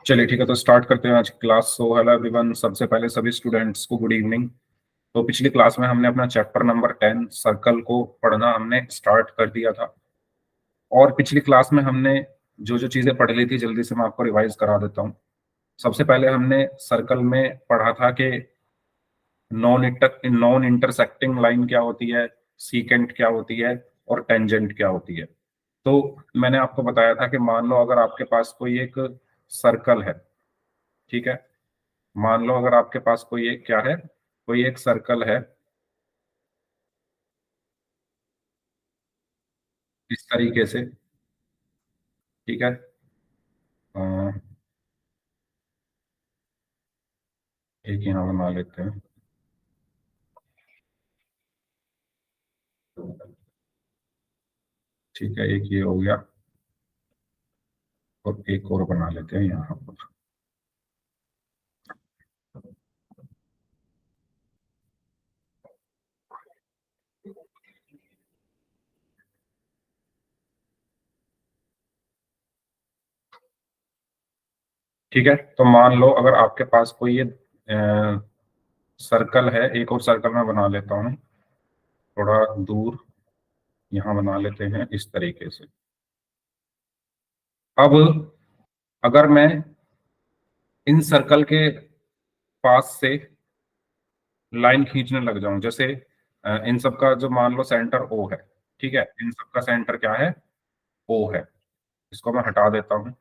चलिए ठीक है, तो स्टार्ट करते हैं आज की क्लास। सो हेलो एवरीवन, सबसे पहले सभी स्टूडेंट्स को गुड इवनिंग। तो पिछली क्लास में हमने अपना चैप्टर नंबर 10 सर्कल को पढ़ना हमने स्टार्ट कर दिया था। और पिछली क्लास में हमने जो जो चीजें पढ़ ली थी जल्दी से मैं आपको रिवाइज करा देता हूँ। सबसे पहले हमने सर्कल में पढ़ा था कि नॉन इंटरसेक्टिंग लाइन क्या होती है, सीकेंट क्या होती है और टेंजेंट क्या होती है। तो मैंने आपको बताया था कि मान लो अगर आपके पास कोई एक सर्कल है, ठीक है। मान लो अगर आपके पास कोई एक क्या है, कोई एक सर्कल है इस तरीके से, ठीक है। अ, एक यहाँ बना लेते हैं, ठीक है। एक ये हो गया और एक और बना लेते हैं यहाँ पर। ठीक है, तो मान लो अगर आपके पास कोई ये सर्कल है, एक और सर्कल मैं बना लेता हूँ थोड़ा दूर, यहाँ बना लेते हैं इस तरीके से। अब अगर मैं इन सर्कल के पास से लाइन खींचने लग जाऊं, जैसे इन सब का जो मान लो सेंटर ओ है, ठीक है। इन सब का सेंटर क्या है, ओ है। इसको मैं हटा देता हूं।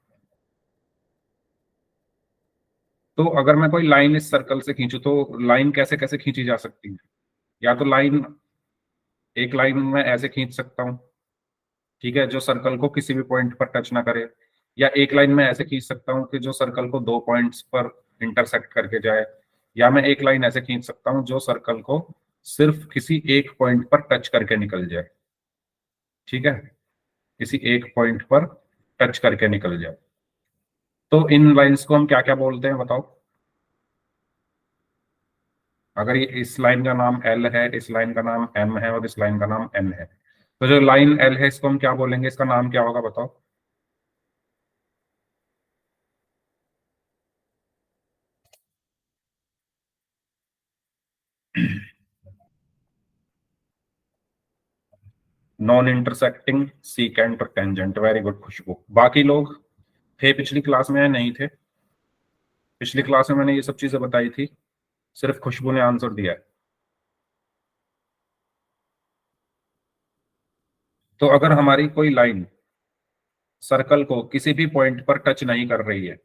तो अगर मैं कोई लाइन इस सर्कल से खींचूं तो लाइन कैसे कैसे खींची जा सकती है। या तो लाइन, एक लाइन में ऐसे खींच सकता हूँ, ठीक है, जो सर्कल को किसी भी पॉइंट पर टच ना करे। या एक लाइन में ऐसे खींच सकता हूँ कि जो सर्कल को दो पॉइंट्स पर इंटरसेक्ट करके जाए। या मैं एक लाइन ऐसे खींच सकता हूँ जो सर्कल को सिर्फ किसी एक पॉइंट पर टच करके निकल जाए, ठीक है। किसी एक पॉइंट पर टच करके निकल जाए। तो इन लाइंस को हम क्या क्या बोलते हैं बताओ। अगर ये इस लाइन का नाम एल है, इस लाइन का नाम एम है और इस लाइन का नाम एन है, तो जो लाइन एल है इसको हम क्या बोलेंगे, इसका नाम क्या होगा बताओ। नॉन इंटरसेक्टिंग, सीकेंट और टेंजेंट। वेरी गुड खुशबू। बाकी लोग थे पिछली क्लास में या नहीं थे? पिछली क्लास में मैंने ये सब चीजें बताई थी, सिर्फ खुशबू ने आंसर दिया है। तो अगर हमारी कोई लाइन सर्कल को किसी भी पॉइंट पर टच नहीं कर रही है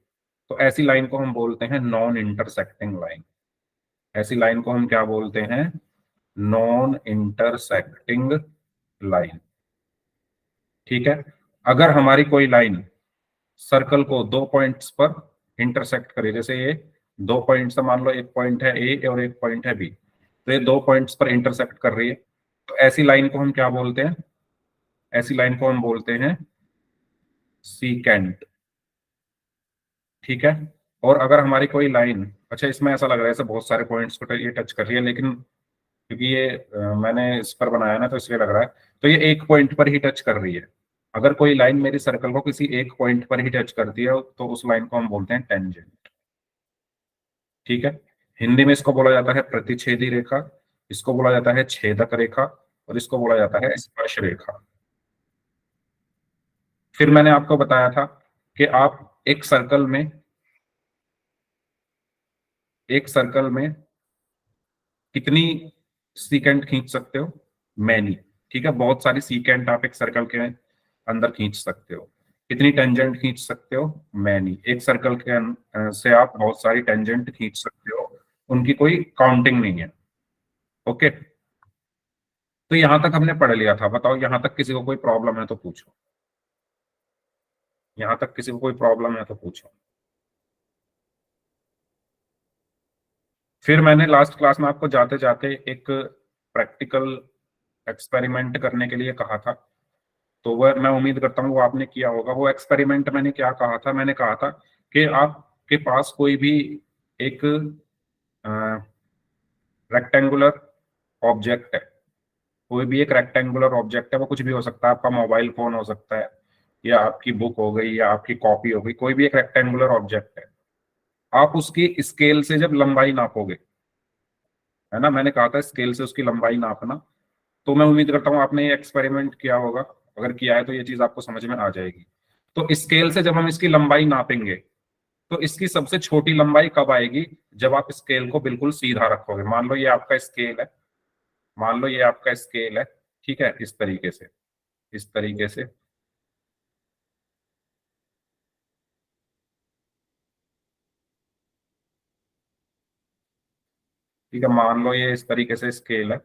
तो ऐसी लाइन को हम बोलते हैं नॉन इंटरसेक्टिंग लाइन। ऐसी लाइन को हम क्या बोलते हैं, नॉन इंटरसेक्टिंग लाइन, ठीक है। अगर हमारी कोई लाइन सर्कल को दो पॉइंट्स पर इंटरसेक्ट करे, जैसे ये दो पॉइंट्स, मान लो एक पॉइंट है ए और एक पॉइंट है बी, तो ये दो पॉइंट्स पर इंटरसेक्ट कर रही है, तो ऐसी लाइन को हम क्या बोलते हैं, ऐसी लाइन को हम बोलते हैं सीकेंट, ठीक है। और अगर हमारी कोई लाइन, अच्छा इसमें ऐसा लग रहा है ऐसे बहुत सारे पॉइंट्स को ये टच कर रही है, लेकिन क्योंकि ये मैंने इस पर बनाया ना तो इसलिए लग रहा है, तो ये एक पॉइंट पर ही टच कर रही है। अगर कोई लाइन मेरी सर्कल को किसी एक पॉइंट पर ही टच करती है तो उस लाइन को हम बोलते हैं टेंजेंट, ठीक है। हिंदी में इसको बोला जाता है प्रतिच्छेदी रेखा, इसको बोला जाता है छेदक रेखा और इसको बोला जाता है स्पर्श रेखा। फिर मैंने आपको बताया था कि आप एक सर्कल में कितनी सीकेंट खींच सकते हो, मैनी, ठीक है। बहुत सारी सीकेंट आप एक सर्कल के अंदर खींच सकते हो। कितनी टेंजेंट खींच सकते हो, मैनी। एक सर्कल के से आप बहुत सारी टेंजेंट खींच सकते हो, उनकी कोई काउंटिंग नहीं है। ओके, तो यहां तक हमने पढ़ लिया था। बताओ यहां तक किसी को कोई प्रॉब्लम है तो पूछो। यहां तक किसी को कोई प्रॉब्लम है तो पूछो। फिर मैंने लास्ट क्लास में आपको जाते जाते एक प्रैक्टिकल एक्सपेरिमेंट करने के लिए कहा था, तो वह मैं उम्मीद करता हूँ वो आपने किया होगा। वो एक्सपेरिमेंट मैंने क्या कहा था, मैंने कहा था कि आपके पास कोई भी एक रेक्टेंगुलर ऑब्जेक्ट है, कोई भी एक रेक्टेंगुलर ऑब्जेक्ट है, वो कुछ भी हो सकता है, आपका मोबाइल फोन हो सकता है, या आपकी बुक हो गई या आपकी कॉपी हो गई, कोई भी एक रेक्टेंगुलर ऑब्जेक्ट है, आप उसकी स्केल से जब लंबाई नापोगे, है ना, मैंने कहा था स्केल से उसकी लंबाई नापना, तो मैं उम्मीद करता हूँ आपने ये एक्सपेरिमेंट किया होगा। अगर किया है तो ये चीज आपको समझ में आ जाएगी। तो स्केल से जब हम इसकी लंबाई नापेंगे, तो इसकी सबसे छोटी लंबाई कब आएगी? जब आप स्केल को बिल्कुल सीधा रखोगे। मान लो ये आपका स्केल है, मान लो ये आपका स्केल है, ठीक है, इस तरीके से, इस तरीके से। ठीक है, मान लो ये इस तरीके से स्केल है।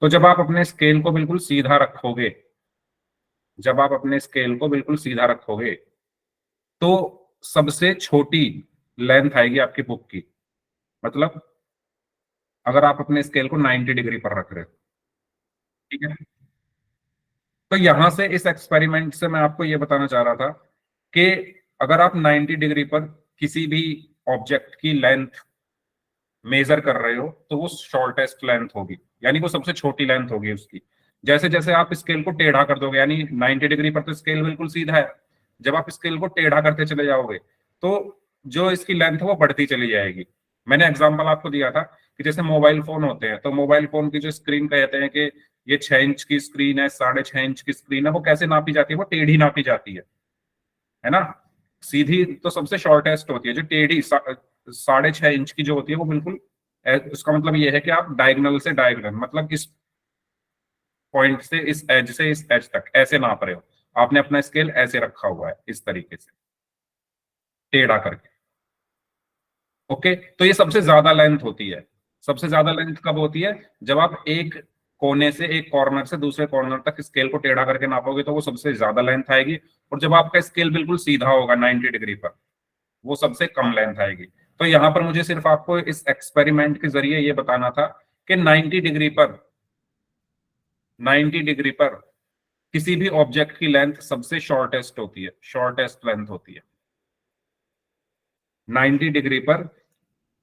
तो जब आप अपने स्केल को बिल्कुल सीधा रखोगे, जब आप अपने स्केल को बिल्कुल सीधा रखोगे, तो सबसे छोटी लेंथ आएगी आपकी बुक की। मतलब अगर आप अपने स्केल को 90 डिग्री पर रख रहे हो, ठीक है, तो यहां से इस एक्सपेरिमेंट से मैं आपको ये बताना चाह रहा था कि अगर आप 90 डिग्री पर किसी भी ऑब्जेक्ट की लेंथ मेजर कर रहे हो, तो वो शॉर्टेस्ट लेंथ होगी, यानी वो सबसे छोटी लेंथ होगी उसकी। जैसे जैसे आप स्केल को टेढ़ा कर दोगे, यानी 90 डिग्री पर तो स्केल बिल्कुल सीधा है, जब आप स्केल को टेढ़ा करते चले जाओगे, तो जो इसकी लेंथ है वो बढ़ती चली जाएगी। मैंने एग्जांपल आपको दिया था कि जैसे मोबाइल फोन होते हैं, तो मोबाइल फोन की जो स्क्रीन कहते हैं कि ये 6 इंच की स्क्रीन है, 6.5 इंच की स्क्रीन है, वो कैसे नापी जाती है? वो टेढ़ी नापी जाती है ना। सीधी तो सबसे शॉर्टेस्ट होती है, जो टेढ़ी 6.5 इंच की जो होती है वो बिल्कुल उसका मतलब ये है कि आप डायगोनल से डायगोनल, मतलब इस पॉइंट से इस एज तक ऐसे नाप रहे हो। आपने अपना स्केल ऐसे रखा हुआ है, इस तरीके से टेढ़ा करके। ओके, तो ये सबसे ज्यादा लेंथ होती है। सबसे ज्यादा लेंथ कब होती है? जब आप एक कोने से, एक कॉर्नर से दूसरे कॉर्नर तक स्केल को टेढ़ा करके नापोगे, तो वो सबसे ज्यादा लेंथ आएगी। और जब आपका स्केल बिल्कुल सीधा होगा 90 डिग्री पर, वो सबसे कम लेंथ आएगी। तो यहां पर मुझे सिर्फ आपको इस एक्सपेरिमेंट के जरिए ये बताना था कि 90 डिग्री पर, 90 डिग्री पर किसी भी ऑब्जेक्ट की लेंथ सबसे शॉर्टेस्ट होती है, शॉर्टेस्ट लेंथ होती है 90 डिग्री पर।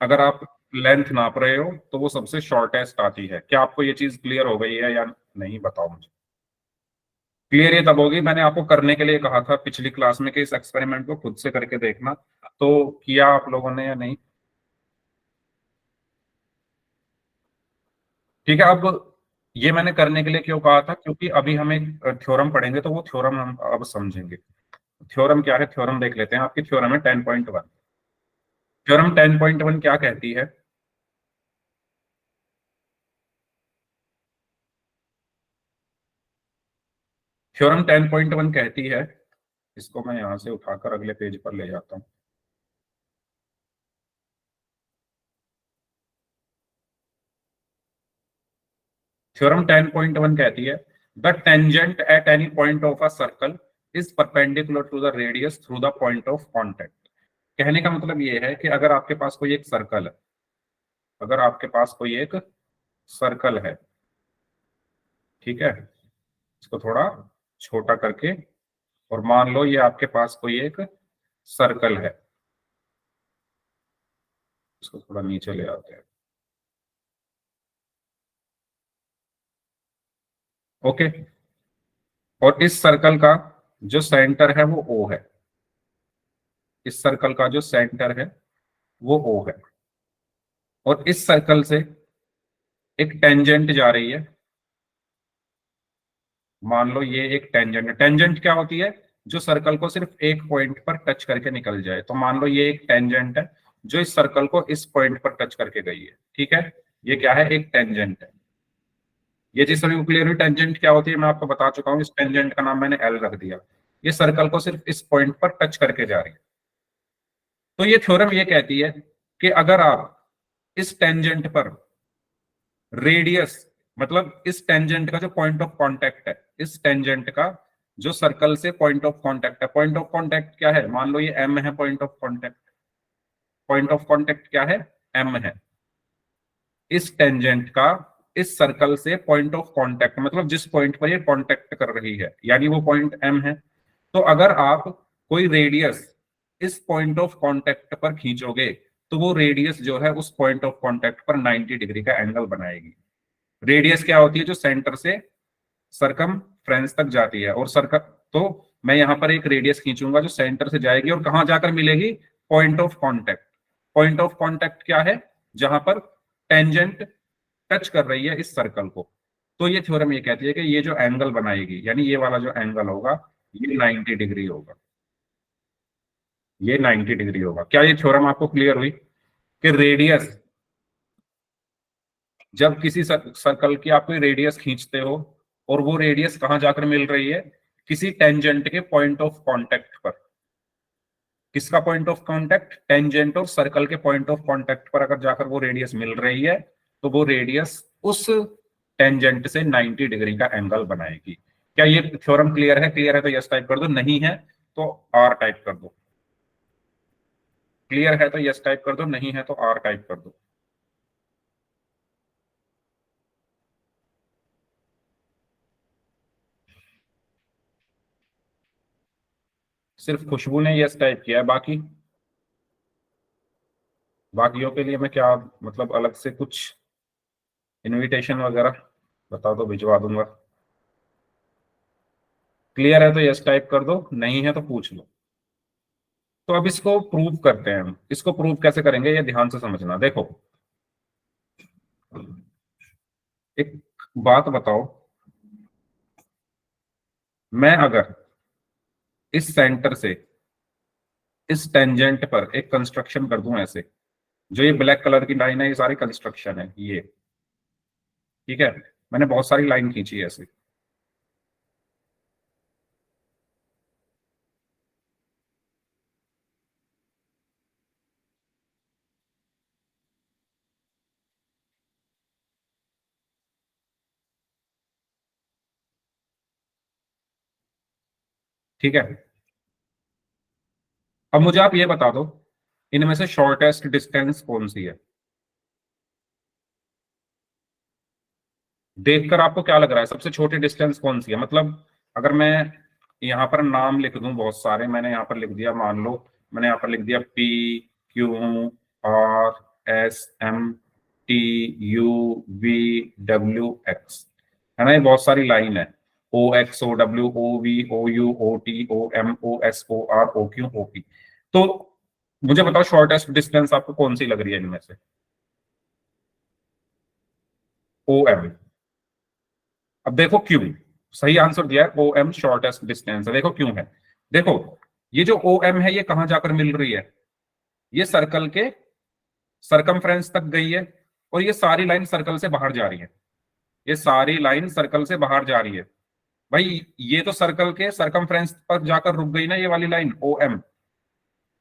अगर आप लेंथ नाप रहे हो तो वो सबसे शॉर्टेस्ट आती है। क्या आपको ये चीज क्लियर हो गई है या नहीं, बताओ मुझे। क्लियर ये तब होगी, मैंने आपको करने के लिए कहा था पिछली क्लास में कि इस एक्सपेरिमेंट को खुद से करके देखना, तो किया आप लोगों ने या नहीं? ठीक है। अब ये मैंने करने के लिए क्यों कहा था, क्योंकि अभी हम एक थ्योरम पढ़ेंगे, तो वो थ्योरम हम अब समझेंगे। थ्योरम क्या है, थ्योरम देख लेते हैं। आपकी थ्योरम है 10.1। थ्योरम 10.1 क्या कहती है? थ्योरम 10.1 कहती है, इसको मैं यहां से उठाकर अगले पेज पर ले जाता हूं। थ्योरम 10.1 कहती है, the tangent at any point of a circle is perpendicular to the radius through the point of contact. कहने का मतलब ये है कि अगर आपके पास कोई एक सर्कल है, अगर आपके पास कोई एक सर्कल है, ठीक है, इसको थोड़ा छोटा करके, और मान लो ये आपके पास कोई एक सर्कल है, इसको थोड़ा नीचे ले आते हैं। ओके, और इस सर्कल का जो सेंटर है वो ओ है, इस सर्कल का जो सेंटर है वो ओ है, और इस सर्कल से एक टेंजेंट जा रही है। मान लो ये एक टेंजेंट है। टेंजेंट क्या होती है? जो सर्कल को सिर्फ एक पॉइंट पर टच करके निकल जाए। तो मान लो ये एक टेंजेंट है जो इस सर्कल को इस पॉइंट पर टच करके गई है, ठीक है, ये क्या है? एक टेंजेंट है। ये चीज सभी को क्लियर हुई? टेंजेंट क्या होती है मैं आपको बता चुका हूँ, इस टेंजेंट का नाम मैंने एल रख दिया। ये सर्कल को सिर्फ इस पॉइंट पर टच करके जा रही है। तो ये थ्योरम ये कहती है कि अगर आप इस टेंजेंट पर रेडियस, मतलब इस टेंजेंट का जो पॉइंट ऑफ कांटेक्ट है, इस टेंजेंट का जो सर्कल से पॉइंट ऑफ कांटेक्ट है, पॉइंट ऑफ कांटेक्ट क्या है? मान लो ये एम है point of contact, point of contact क्या है? एम है। इस टेंजेंट का इस सर्कल से पॉइंट ऑफ कांटेक्ट, मतलब जिस पॉइंट पर ये कांटेक्ट कर रही है, यानी वो पॉइंट एम है। तो अगर आप कोई रेडियस इस पॉइंट ऑफ कांटेक्ट पर खींचोगे, तो वो रेडियस जो है उस पॉइंट ऑफ कांटेक्ट पर 90 डिग्री का एंगल बनाएगी। रेडियस क्या होती है? जो सेंटर से सरकमफ्रेंस तक जाती है। और सर्कम, तो मैं यहां पर एक रेडियस खींचूंगा जो सेंटर से जाएगी और कहां जाकर मिलेगी? Point of contact. Point of contact क्या है? जहां पर टेंजेंट टच कर रही है इस सर्कल को। तो ये थ्योरम ये कहती है कि ये जो एंगल बनाएगी, यानी ये वाला जो एंगल होगा, ये 90 डिग्री होगा। ये 90 डिग्री होगा। क्या ये थ्योरम आपको क्लियर हुई कि रेडियस, जब किसी सर्कल की आप कोई रेडियस खींचते हो और वो रेडियस कहां जाकर मिल रही है? किसी टेंजेंट के पॉइंट ऑफ कांटेक्ट पर। किसका पॉइंट ऑफ कांटेक्ट? टेंजेंट और सर्कल के पॉइंट ऑफ कांटेक्ट पर अगर जाकर वो रेडियस मिल रही है तो वो रेडियस उस टेंजेंट से 90 डिग्री का एंगल बनाएगी। क्या ये थ्योरम क्लियर है? क्लियर है तो यस टाइप कर दो, नहीं है तो आर टाइप कर दो। क्लियर है तो यस टाइप कर दो, नहीं है तो आर टाइप कर दो। सिर्फ खुशबू ने यस टाइप किया है, बाकी बाकियों के लिए मैं क्या, मतलब अलग से कुछ इनविटेशन वगैरह बता दो, भिजवा दूंगा। क्लियर है तो यस टाइप कर दो, नहीं है तो पूछ लो। तो अब इसको प्रूव करते हैं हम। इसको प्रूव कैसे करेंगे ये ध्यान से समझना। देखो, एक बात बताओ, मैं अगर इस सेंटर से इस टेंजेंट पर एक कंस्ट्रक्शन कर दूं ऐसे, जो ये ब्लैक कलर की लाइन है ये सारी कंस्ट्रक्शन है ये, ठीक है? मैंने बहुत सारी लाइन खींची है ऐसे, ठीक है? अब मुझे आप ये बता दो, इनमें से शॉर्टेस्ट डिस्टेंस कौन सी है? देखकर आपको क्या लग रहा है सबसे छोटी डिस्टेंस कौन सी है? मतलब अगर मैं यहाँ पर नाम लिख दूं बहुत सारे, मैंने यहाँ पर लिख दिया, मान लो मैंने यहाँ पर लिख दिया P Q R S M T U V W X, है ना? ये बहुत सारी लाइन है। O X O W O V O U O T O M O S O R O Q O P. तो मुझे बताओ शॉर्टेस्ट डिस्टेंस आपको कौन सी लग रही है इनमें से? O M. अब देखो क्यों, सही आंसर दिया है, ओ एम शॉर्टेस्ट डिस्टेंस है। देखो क्यों है। देखो, ये जो ओ एम है ये कहां जाकर मिल रही है? ये सर्कल के सरकमफ्रेंस तक गई है और ये सारी लाइन सर्कल से बाहर जा रही है। ये सारी लाइन सर्कल से बाहर जा रही है। भाई ये तो सर्कल के सरकमफ्रेंस पर जाकर रुक गई ना, ये वाली line O M.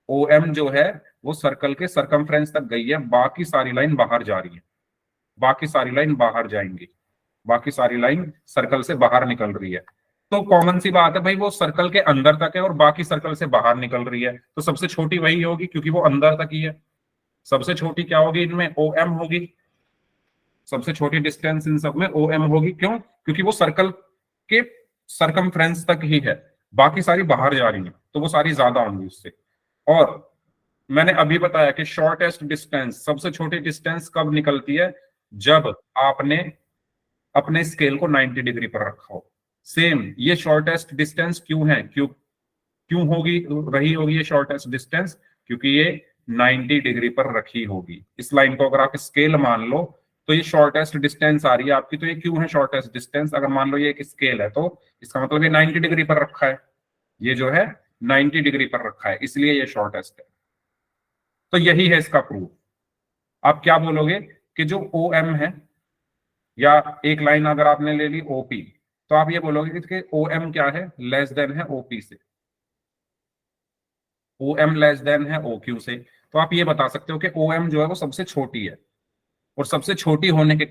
O M जो है वो सर्कल के सरकमफ्रेंस तक गई है, बाकी सारी लाइन बाहर जा रही है। बाकी सारी लाइन बाहर जाएंगी, बाकी सारी लाइन सर्कल से बाहर निकल रही है। तो कॉमन सी बात है भाई, वो सर्कल के अंदर तक है और बाकी सर्कल से बाहर निकल रही है, तो सबसे छोटी वही होगी क्योंकि वो अंदर तक ही है। सबसे छोटी क्या होगी इनमें? ओ एम होगी। सबसे छोटी डिस्टेंस इन सब में ओ एम होगी। क्यों? क्योंकि वो सर्कल के सरकमफ्रेंस तक ही है, बाकी सारी बाहर जा रही है, तो वो सारी ज्यादा होंगी उससे। और मैंने अभी बताया कि शॉर्टेस्ट डिस्टेंस, सबसे छोटी डिस्टेंस कब निकलती है? जब आपने अपने स्केल को 90 डिग्री पर रखा हो। सेम ये शॉर्टेस्ट डिस्टेंस क्यों है? क्यों क्यों होगी, रही होगी ये शॉर्टेस्ट डिस्टेंस? क्योंकि ये 90 डिग्री पर रखी होगी। इस लाइन को अगर आप स्केल मान लो तो ये शॉर्टेस्ट डिस्टेंस आ रही है आपकी। तो ये क्यों है शॉर्टेस्ट डिस्टेंस? अगर मान लो ये एक स्केल है तो इसका मतलब ये 90 डिग्री पर रखा है। ये जो है 90 डिग्री पर रखा है, इसलिए ये शॉर्टेस्ट है। तो यही है इसका प्रूफ। आप क्या बोलोगे कि जो ओ एम है, या एक लाइन अगर आपने ले ली ओपी, तो आप ये बोलोगे कि ओ एम क्या है? लेस देन है ओपी से। ओ एम लेस देन है ओ क्यू से। तो आप ये बता सकते हो कि ओ एम जो है वो सबसे छोटी है, और सबसे छोटी होने के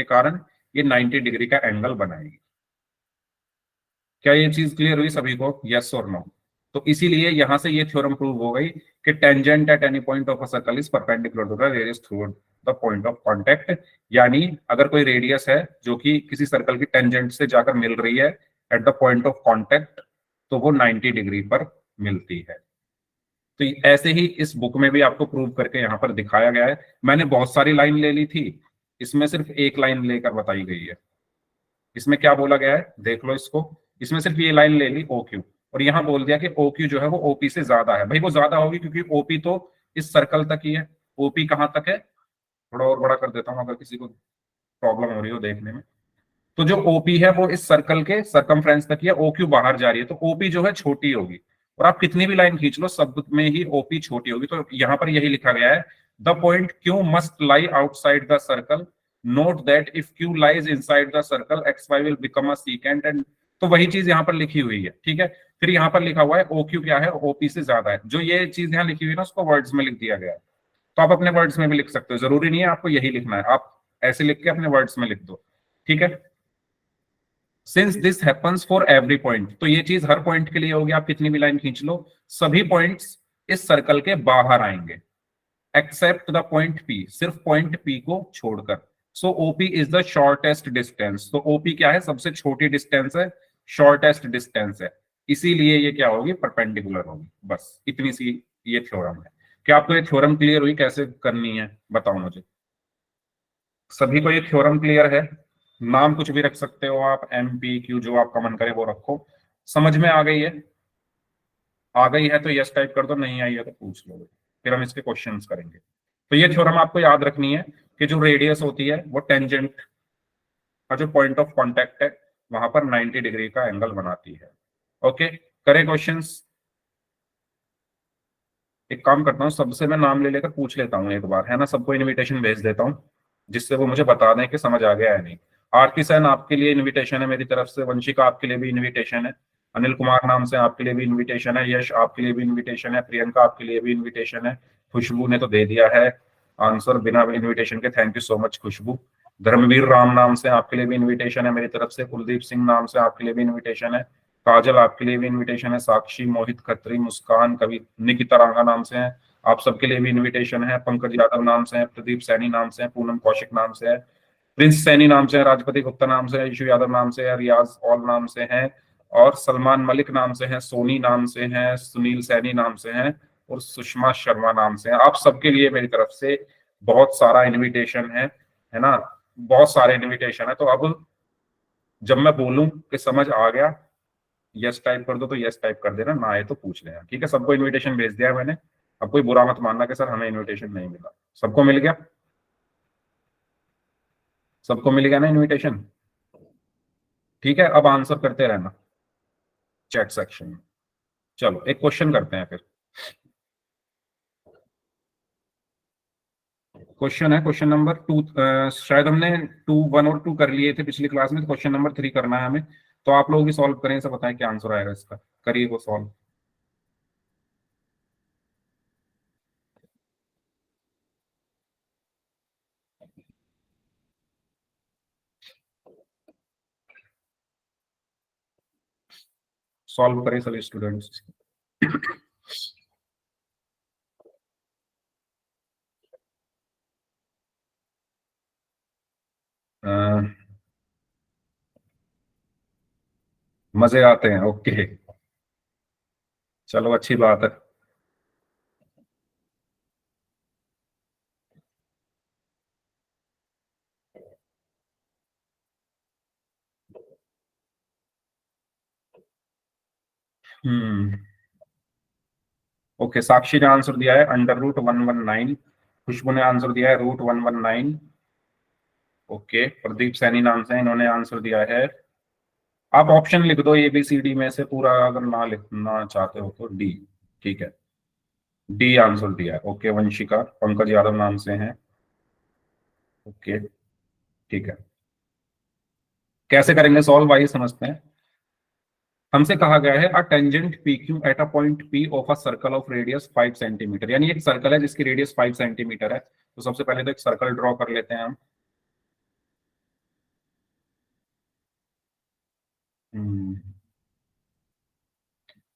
कारण ये 90 डिग्री का एंगल बनाएगी। क्या ये चीज क्लियर हुई सभी को? यस और नो? तो इसीलिए यहां से ये थ्योरम प्रूव हो गई कि tangent at any point of a circle is perpendicular to the radius through the point of contact. यानी अगर कोई रेडियस है जो कि किसी सर्कल की टेंजेंट से जाकर मिल रही है at the point of contact, तो वो 90 डिग्री पर मिलती है। तो ऐसे ही इस बुक में भी आपको प्रूव करके यहाँ पर दिखाया गया है। मैंने बहुत सारी लाइन ले ली थी, इसमें सिर्फ एक लाइन लेकर बताई गई है। इसमें क्या बोला गया है देख लो इसको, इसमें सिर्फ ये लाइन ले ली ओ क्यू, और यहां बोल दिया कि ओ क्यू जो है वो ओपी से ज्यादा है। भाई वो ज्यादा होगी क्योंकि ओपी तो इस सर्कल तक ही है। ओपी कहां तक है, थोड़ा और बड़ा कर देता हूं अगर किसी को प्रॉब्लम हो रही हो देखने में। तो जो ओपी है वो इस सर्कल के सरकमफ्रेंस तक ही है, ओ क्यू बाहर जा रही है, तो ओपी जो है छोटी होगी। और आप कितनी भी लाइन खींच लो सब में ही ओपी छोटी होगी। तो यहां पर यही लिखा गया है, the point Q must lie outside the circle, note that if Q lies inside the circle X Y will become a secant and. तो वही चीज यहाँ पर लिखी हुई है, ठीक है। फिर यहाँ पर लिखा हुआ है ओ क्यू क्या है, ओपी से ज्यादा है। जो ये चीज यहाँ लिखी हुई है ना उसको वर्ड्स में लिख दिया गया है। तो आप अपने वर्ड्स में भी लिख सकते हो, जरूरी नहीं है आपको यही लिखना है, आप ऐसे लिख के अपने वर्ड्स में लिख दो, ठीक है। Since this happens for every point, तो ये चीज हर पॉइंट के लिए होगी, आप कितनी भी लाइन खींच लो, सभी पॉइंट्स इस सर्कल के बाहर आएंगे एक्सेप्ट द पॉइंट पी, सिर्फ पॉइंट पी को छोड़कर। So OP is the shortest distance, तो ओपी क्या है, सबसे छोटी डिस्टेंस है, शॉर्टेस्ट डिस्टेंस है, इसीलिए ये क्या होगी, परपेंडिकुलर होगी। बस इतनी सी ये थ्योरम है। क्या आपको ये थ्योरम क्लियर हुई, कैसे करनी है बताओ मुझे। सभी को ये थ्योरम क्लियर है। नाम कुछ भी रख सकते हो आप, एम पी क्यू, जो आपका मन करे वो रखो। समझ में आ गई है, आ गई है तो यस टाइप कर दो, नहीं आई है तो पूछ लो, फिर हम इसके क्वेश्चंस करेंगे। तो ये थ्योरम आपको याद रखनी है कि जो रेडियस होती है वो टेंजेंट का जो पॉइंट ऑफ कांटेक्ट है वहां पर 90 डिग्री का एंगल बनाती है। ओके, करें क्वेश्चंस। एक काम करता हूँ, सबसे मैं नाम ले लेकर पूछ लेता हूँ एक बार, है ना, सबको इनविटेशन भेज देता हूँ जिससे वो मुझे बता दें कि समझ आ गया है नहीं। आरती सेन आपके लिए इनविटेशन है मेरी तरफ से, वंशिका आपके लिए भी इनविटेशन है, अनिल कुमार नाम से आपके लिए भी इनविटेशन है, यश आपके लिए भी इनविटेशन है, प्रियंका आपके लिए भी इनविटेशन है, खुशबू ने तो दे दिया है आंसर बिना इनविटेशन के, थैंक यू सो मच खुशबू। धर्मवीर राम नाम से आपके लिए भी इनविटेशन है मेरी तरफ से, कुलदीप सिंह नाम से आपके लिए भी इनविटेशन है, काजल आपके लिए भी इनविटेशन है, साक्षी, मोहित खत्री, मुस्कान, कवि, निकिता रांगा नाम से है, आप सबके लिए भी इनविटेशन है, पंकज यादव नाम से है, प्रदीप सैनी नाम से है, पूनम कौशिक नाम से है, प्रिंस सैनी नाम से है, राजपति गुप्ता नाम से है, यशु यादव नाम से है, रियाज ऑल नाम से है, और सलमान मलिक नाम से है, सोनी नाम से है, सुनील सैनी नाम से है, और सुषमा शर्मा नाम से है। आप सबके लिए मेरी तरफ से बहुत सारा इनविटेशन है ना, बहुत सारे इनविटेशन है। तो अब जब मैं बोलूं कि समझ आ गया, यस टाइप कर दो तो यस टाइप कर देना, ना आए तो पूछ लेना, ठीक है। सबको इनविटेशन भेज दिया है मैंने, अब कोई बुरा मत मानना कि सर हमें इनविटेशन नहीं मिला। सबको मिल गया, सबको मिल गया ना इनविटेशन, ठीक है। अब आंसर करते रहना चैट सेक्शन में। चलो एक क्वेश्चन करते हैं फिर। क्वेश्चन है क्वेश्चन नंबर 2, शायद हमने 2 1 और 2 कर लिए थे पिछली क्लास में, तो क्वेश्चन नंबर 3 करना है हमें। तो आप लोग भी सॉल्व करें, सब बताएं क्या आंसर आएगा इसका, करिए वो सॉल्व। सॉल्व करें सभी स्टूडेंट्स। मजे आते हैं, ओके, चलो अच्छी बात है। हम्म, ओके, साक्षी ने आंसर दिया है √119, खुशबू ने आंसर दिया है √119, ओके, प्रदीप सैनी नाम से इन्होंने आंसर दिया है, आप ऑप्शन लिख दो ए बी सी डी में से पूरा, अगर ना लिखना चाहते हो तो डी, ठीक है, डी आंसर दिया है, ओके। वंशिका, पंकज यादव नाम से हैं, ओके, ठीक है। कैसे करेंगे सॉल्व, आइए समझते हैं। हमसे कहा गया है a tangent P Q at a point P of a circle of radius 5 centimetre, यानी एक सर्कल है जिसकी रेडियस 5 सेंटीमीटर है। तो सबसे पहले तो एक सर्कल ड्रॉ कर लेते हैं हम। हम्म,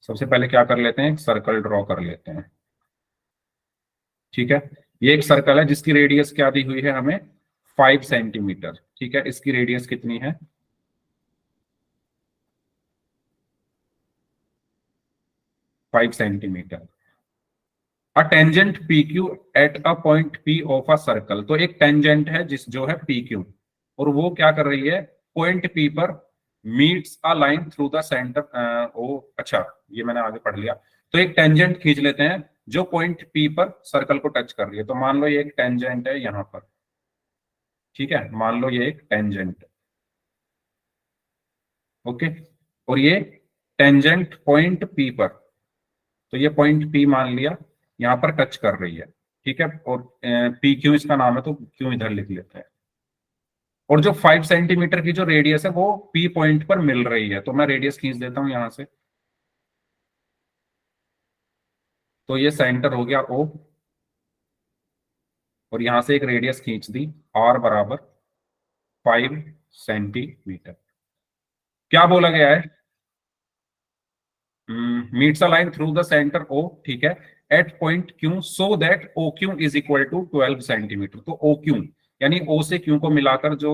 सबसे पहले क्या कर लेते हैं, एक सर्कल ड्रॉ कर लेते हैं, ठीक है। ये एक सर्कल है जिसकी रेडियस क्या दी हुई है हमें, 5 सेंटीमीटर, ठीक है। इसकी रेडियस कितनी है, 5 centimetre. A tangent P Q at a point P of a circle, तो एक टेंजेंट है जिस जो है पी क्यू, और वो क्या कर रही है, पॉइंट पी पर meets a line through the centre O, अच्छा ये मैंने आगे पढ़ लिया। तो एक टेंजेंट खींच लेते हैं जो पॉइंट पी पर सर्कल को टच कर रही है, तो मान लो ये एक टेंजेंट है यहां पर, ठीक है, मान लो ये एक टेंजेंट, ओके, और ये टेंजेंट पॉइंट पी पर, तो ये पॉइंट पी मान लिया यहां पर टच कर रही है, ठीक है, और पी क्यू इसका नाम है तो क्यू इधर लिख लेते हैं। और जो 5 सेंटीमीटर की जो रेडियस है वो पी पॉइंट पर मिल रही है, तो मैं रेडियस खींच देता हूं यहां से, तो ये सेंटर हो गया ओ, और यहां से एक रेडियस खींच दी आर बराबर 5 सेंटीमीटर। क्या बोला गया है, meets a line through the centre O, ठीक है, at point Q so that O Q is equal to 12 centimetre. तो ओ क्यू यानी ओ से क्यू को मिलाकर जो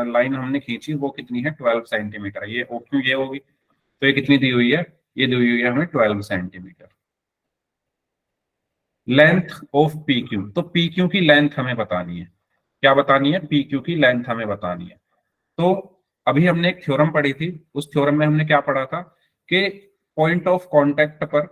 लाइन हमने खींची वो कितनी है, 12 सेंटीमीटर है। ये ओ क्यू ये होगी, तो ये कितनी दी हुई है, ये दी हुई है हमें 12 centimetre. Length of P Q, तो पी क्यू की लेंथ हमें बतानी है, क्या बतानी है, पी क्यू की लेंथ हमें बतानी है। तो अभी हमने एक थ्योरम पढ़ी थी, उस थ्योरम में हमने क्या पढ़ा था कि पॉइंट ऑफ कांटेक्ट पर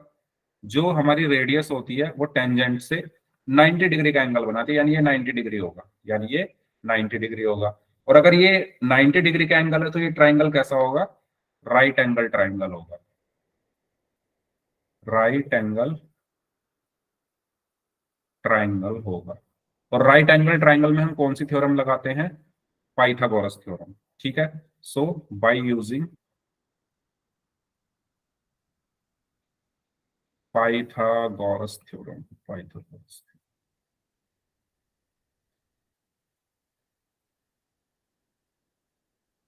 जो हमारी रेडियस होती है वो टेंजेंट से 90 डिग्री का एंगल बनाती है, यानी ये 90 डिग्री होगा, यानी ये 90 डिग्री होगा। और अगर ये 90 डिग्री का एंगल है तो ये ट्राइंगल कैसा होगा, राइट एंगल ट्राइंगल होगा, राइट एंगल ट्राइंगल होगा। और राइट एंगल ट्राइंगल में हम कौन सी थ्योरम लगाते हैं, पाइथागोरस थ्योरम, ठीक है। So by using Pythagoras theorem, Pythagoras,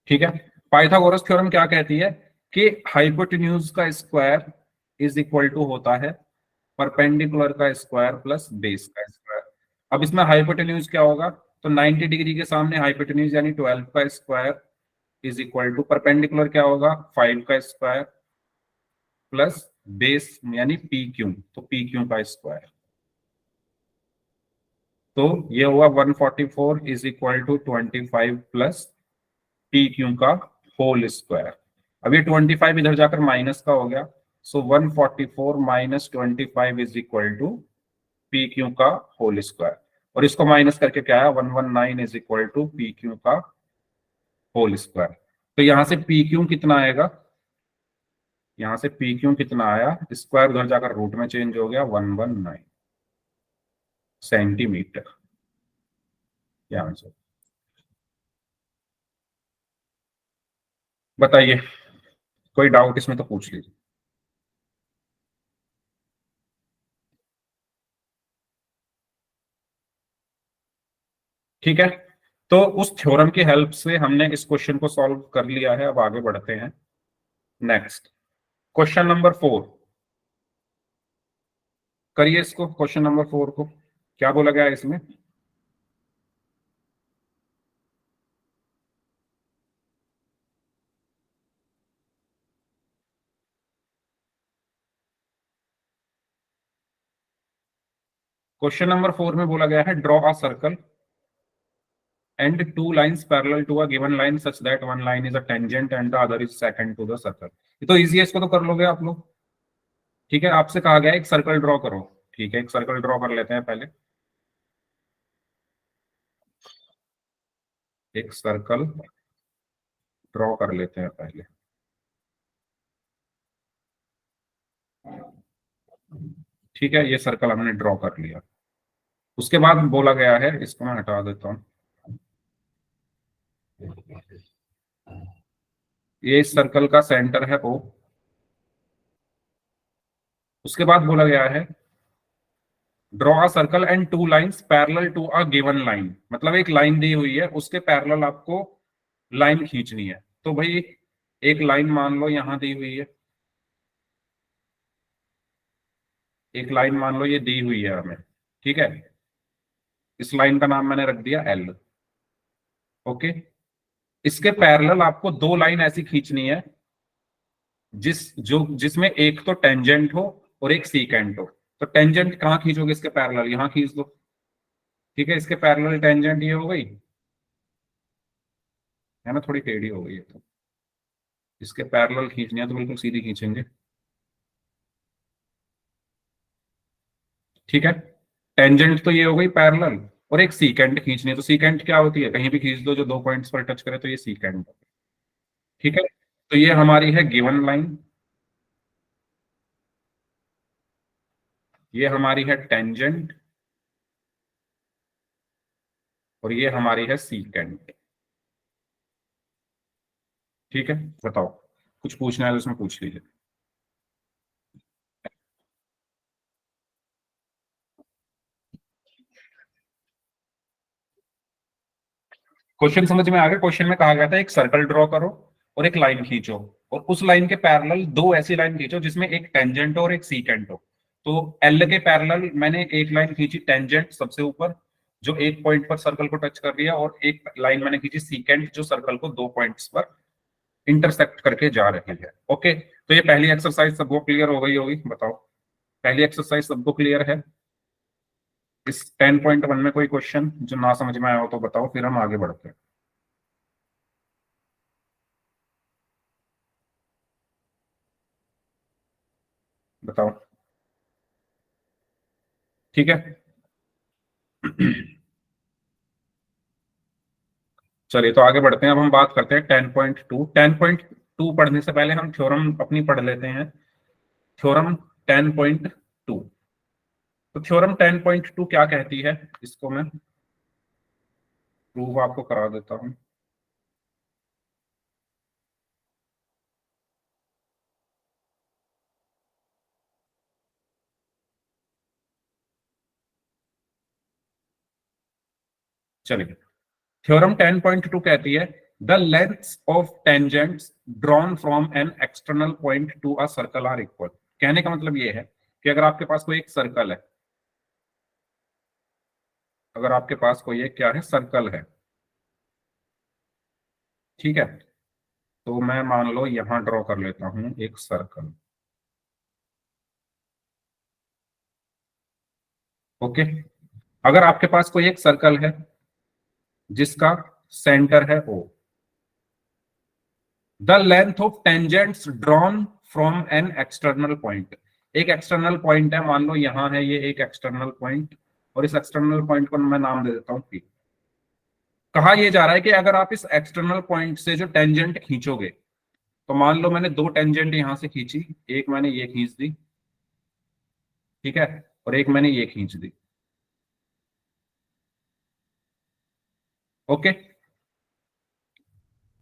ठीक है। पाइथागोरस थ्योरम क्या कहती है कि हाइपोटेन्यूज का स्क्वायर इज इक्वल टू होता है परपेंडिकुलर का स्क्वायर प्लस बेस का स्क्वायर। अब इसमें हाइपोटेन्यूज क्या होगा, तो 90 डिग्री के सामने हाइपोटेन्यूज यानी 12 का square is equal to perpendicular क्या होगा, 5 का स्क्वायर प्लस बेस यानी पी क्यू, तो पी क्यू का स्क्वायर, तो ये हुआ 144 is equal to 25 plus P Q का होल स्क्वायर। अब ये 25 इधर जाकर माइनस का हो गया, so 144 minus 25 is equal to P Q का होल स्क्वायर, और इसको माइनस करके क्या आया, 119 is equal to P Q का होल स्क्वायर। तो यहां से पी क्यू कितना आएगा, यहां से पी क्यू कितना आया, स्क्वायर उधर जाकर रूट में चेंज हो गया, 119 सेंटीमीटर, यहां से। बताइए, कोई डाउट इसमें तो पूछ लीजिए। ठीक है, तो उस थ्योरम की हेल्प से हमने इस क्वेश्चन को सॉल्व कर लिया है। अब आगे बढ़ते हैं नेक्स्ट, क्वेश्चन नंबर 4, करिए इसको, क्वेश्चन नंबर 4 को क्या बोला गया है इसमें। क्वेश्चन नंबर 4 में बोला गया है draw a circle and two lines parallel to a given line such that one line is a tangent and the other is secant to the circle। ये तो इजी है, इसको तो कर लोगे आप लोग। ठीक है, आपसे कहा गया है एक सर्कल ड्रॉ करो, ठीक है, एक सर्कल ड्रॉ कर लेते हैं पहले, एक सर्कल ड्रॉ कर लेते हैं पहले, ठीक है, ये सर्कल हमने ड्रॉ कर लिया। उसके बाद बोला गया है, इसको मैं हटा देता हूं, ये इस सर्कल का सेंटर है ओ। उसके बाद बोला गया है draw a circle and two lines parallel to a given line, मतलब एक लाइन दी हुई है उसके पैरेलल आपको लाइन खींचनी है। तो भाई एक लाइन मान लो यहां दी हुई है, एक लाइन मान लो ये दी हुई है हमें, ठीक है, इस लाइन का नाम मैंने रख दिया एल, ओके। इसके पैरेलल आपको दो लाइन ऐसी खींचनी है जिसमें एक तो टेंजेंट हो और एक सीकेंट हो। तो टेंजेंट कहाँ खींचोगे, इसके पैरेलल, यहाँ खींच दो। ठीक है, इसके पैरेलल टेंजेंट ये हो गई है ना, थोड़ी टेढ़ी हो गई है तो इसके पैरेलल खींचनी है तो बिल्कुल सीधी खींचेंगे। ठीक है, टेंजेंट तो ये हो गई पैरेलल, और एक सीकेंट खींचनी है, तो सीकेंट क्या होती है, कहीं भी खींच दो जो दो पॉइंट्स पर टच करे तो ये सीकेंट। ठीक है, तो ये हमारी है गिवन लाइन, ये हमारी है टेंजेंट, और ये हमारी है सीकेंट। ठीक है, बताओ, कुछ पूछना है तो इसमें पूछ लीजिए। क्वेश्चन समझ में आ गया? क्वेश्चन में कहा गया था एक सर्कल ड्रॉ करो और एक लाइन खींचो, और उस लाइन के पैरेलल दो ऐसी लाइन खींचो जिसमें एक टेंजेंट हो और एक सीकेंट हो। तो एल के पैरेलल मैंने एक लाइन खींची टेंजेंट सबसे ऊपर, जो एक पॉइंट पर सर्कल को टच कर रही है, और एक लाइन मैंने खींची सीकेंट जो सर्कल को दो पॉइंट्स पर इंटरसेक्ट करके जा रही है। ओके, तो ये पहली एक्सरसाइज सबको क्लियर हो गई होगी, बताओ। पहली एक्सरसाइज सबको क्लियर है? इस 10.1 में कोई क्वेश्चन जो ना समझ में आया हो तो बताओ, फिर हम आगे बढ़ते हैं। बताओ। ठीक है। चलिए तो आगे बढ़ते हैं, अब हम बात करते हैं 10.2। 10.2 पढ़ने से पहले हम थ्योरम अपनी पढ़ लेते हैं। थ्योरम 10.2, तो थ्योरम 10.2 क्या कहती है, इसको मैं प्रूव आपको करा देता हूं। चलिए, थ्योरम 10.2 कहती है the lengths of tangents drawn from an external point to a circle are equal. कहने का मतलब ये है कि अगर आपके पास कोई एक सर्कल है, अगर आपके पास कोई एक क्या है, सर्कल है, ठीक है, तो मैं मान लो यहां ड्रॉ कर लेता हूं एक सर्कल। ओके, अगर आपके पास कोई एक सर्कल है जिसका सेंटर है O, the length of tangents drawn from an external point. एक एक्सटर्नल पॉइंट है, मान लो यहां है ये एक एक्सटर्नल पॉइंट, और इस एक्सटर्नल पॉइंट को मैं नाम दे देता हूं पी। कहा यह जा रहा है कि अगर आप इस एक्सटर्नल पॉइंट से जो टेंजेंट खींचोगे, तो मान लो मैंने दो टेंजेंट यहां से खींची, एक मैंने ये खींच दी, ठीक है, और एक मैंने ये खींच दी। ओके,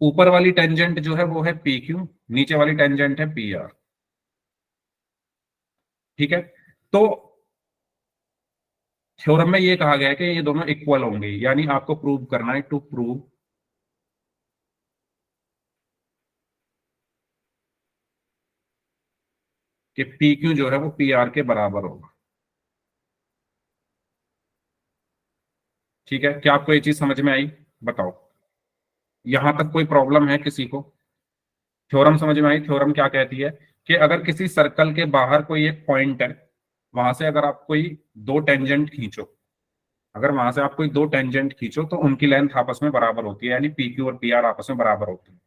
ऊपर वाली टेंजेंट जो है वो है पी क्यू, नीचे वाली टेंजेंट है पी आर। ठीक है, तो थ्योरम में ये कहा गया है कि ये दोनों इक्वल होंगे, यानी आपको प्रूव करना है, टू प्रूव कि पी क्यू जो है वो पी आर के बराबर होगा। ठीक है, क्या आपको ये चीज समझ में आई? बताओ, यहां तक कोई प्रॉब्लम है किसी को? थ्योरम समझ में आई? थ्योरम क्या कहती है कि अगर किसी सर्कल के बाहर कोई एक पॉइंट है, वहां से अगर आप कोई दो टेंजेंट खींचो, अगर वहां से आप कोई दो टेंजेंट खींचो तो उनकी लेंथ आपस में बराबर होती है, यानी पी क्यू और पी आर आपस में बराबर होती है।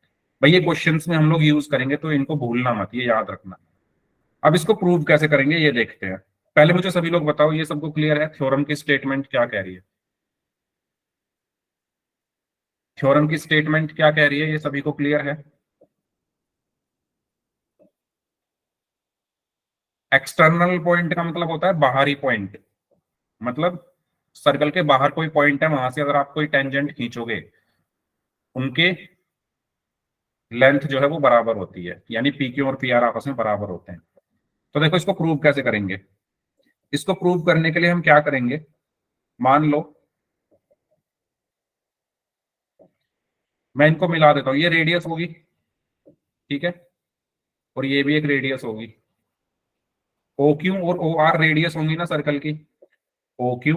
भाई ये क्वेश्चंस में हम लोग यूज करेंगे तो इनको भूलना मत, ये याद रखना। अब इसको प्रूव कैसे करेंगे ये देखते हैं। पहले मुझे सभी लोग बताओ, ये सबको क्लियर है थ्योरम की स्टेटमेंट क्या कह रही है? थ्योरम की स्टेटमेंट क्या कह रही है, ये सभी को क्लियर है? एक्सटर्नल पॉइंट का मतलब होता है बाहरी पॉइंट, मतलब सर्कल के बाहर कोई पॉइंट है, वहां से अगर आप कोई टेंजेंट खींचोगे, उनके लेंथ जो है वो बराबर होती है, यानी पी क्यू और पी आर आपस में बराबर होते हैं। तो देखो इसको प्रूव कैसे करेंगे। इसको प्रूव करने के लिए हम क्या करेंगे, मान लो मैं इनको मिला देता हूं, ये रेडियस होगी, ठीक है, और ये भी एक रेडियस होगी। ओ क्यू और ओ आर रेडियस होंगी ना सर्कल की, ओ क्यू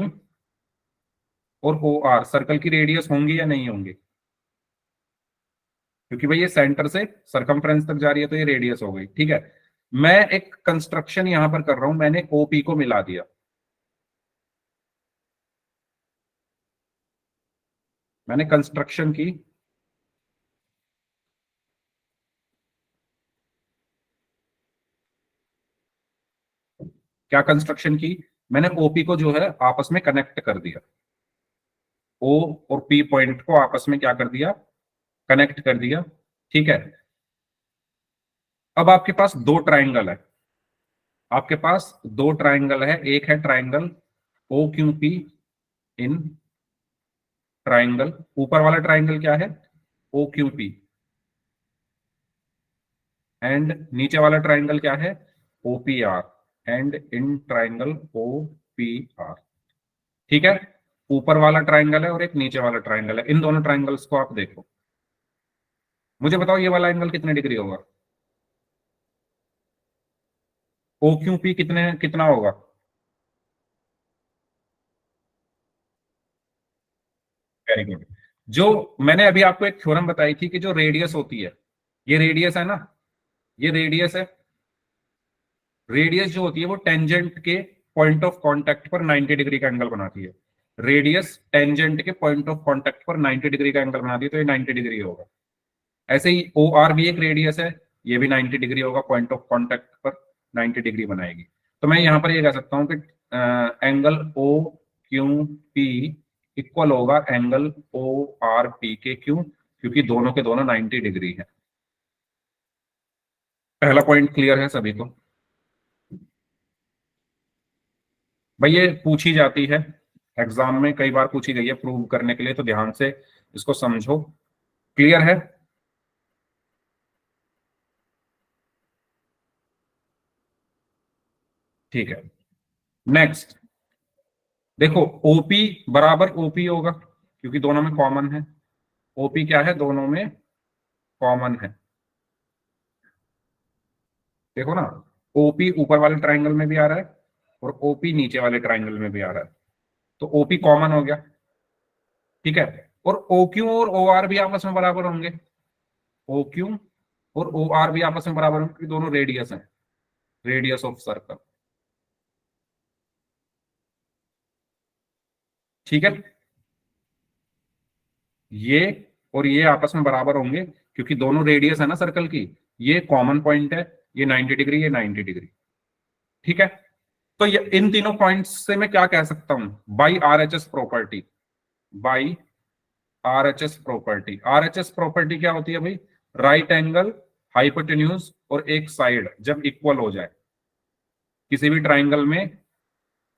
और ओ आर सर्कल की रेडियस होंगी या नहीं होंगी? क्योंकि भाई ये सेंटर से सरकमफ्रेंस तक जा रही है तो ये रेडियस हो गई, ठीक है। मैं एक कंस्ट्रक्शन यहां पर कर रहा हूं, मैंने ओपी को मिला दिया, मैंने कंस्ट्रक्शन की, क्या कंस्ट्रक्शन की, मैंने ओपी को जो है आपस में कनेक्ट कर दिया, ओ और पी पॉइंट को आपस में क्या कर दिया, कनेक्ट कर दिया। ठीक है, अब आपके पास दो ट्राइंगल है, आपके पास दो ट्राइंगल है, एक है triangle O Q P in triangle, ऊपर वाला ट्राइंगल क्या है, ओ क्यू पी, एंड नीचे वाला ट्राइंगल क्या है, O P R, and in triangle O P R. ठीक है, ऊपर वाला ट्राइंगल है और एक नीचे वाला ट्राइंगल है, इन दोनों ट्राइंगल्स को आप देखो, मुझे बताओ ये वाला एंगल कितने डिग्री होगा, ओ क्यू पी कितने कितना होगा। Very good. जो मैंने अभी आपको एक थ्योरम बताई थी कि जो रेडियस होती है, ये रेडियस है ना, ये रेडियस है, रेडियस जो होती है वो टेंजेंट के पॉइंट ऑफ कांटेक्ट पर 90 डिग्री का एंगल बनाती है, रेडियस टेंजेंट के पॉइंट ऑफ कांटेक्ट पर 90 डिग्री का एंगल बनाती है, तो ये 90 डिग्री होगा। ऐसे ही ओ आर भी एक रेडियस है, ये भी 90 डिग्री होगा, पॉइंट ऑफ कांटेक्ट पर 90 डिग्री बनाएगी। तो मैं यहां पर ये कह सकता हूं कि angle O Q P equal होगा एंगल ओ आर पी के, क्यों, क्योंकि दोनों के दोनों 90 डिग्री है। पहला पॉइंट क्लियर है सभी को। भाई ये पूछी जाती है एग्जाम में, कई बार पूछी गई है प्रूव करने के लिए, तो ध्यान से इसको समझो। क्लियर है। ठीक है, नेक्स्ट देखो, ओपी बराबर ओपी होगा क्योंकि दोनों में कॉमन है, ओपी क्या है, दोनों में कॉमन है। देखो ना, ओपी ऊपर वाले ट्राइंगल में भी आ रहा है और ओपी नीचे वाले ट्राइंगल में भी आ रहा है, तो ओपी कॉमन हो गया। ठीक है, और ओ क्यू और ओ आर भी आपस में बराबर होंगे, ओ क्यू और ओ आर भी आपस में बराबर होंगे क्योंकि दोनों रेडियस हैं, रेडियस ऑफ सर्कल। ठीक है, ये और ये आपस में बराबर होंगे क्योंकि दोनों रेडियस है ना सर्कल की, ये कॉमन पॉइंट है, ये 90 डिग्री, ये 90 डिग्री। ठीक है, तो ये इन तीनों पॉइंट्स से मैं क्या कह सकता हूं, by R H S property, by RHS property. RHS property क्या होती है भाई, राइट एंगल, हाइपोटेन्यूज और एक साइड जब इक्वल हो जाए किसी भी ट्राइंगल में,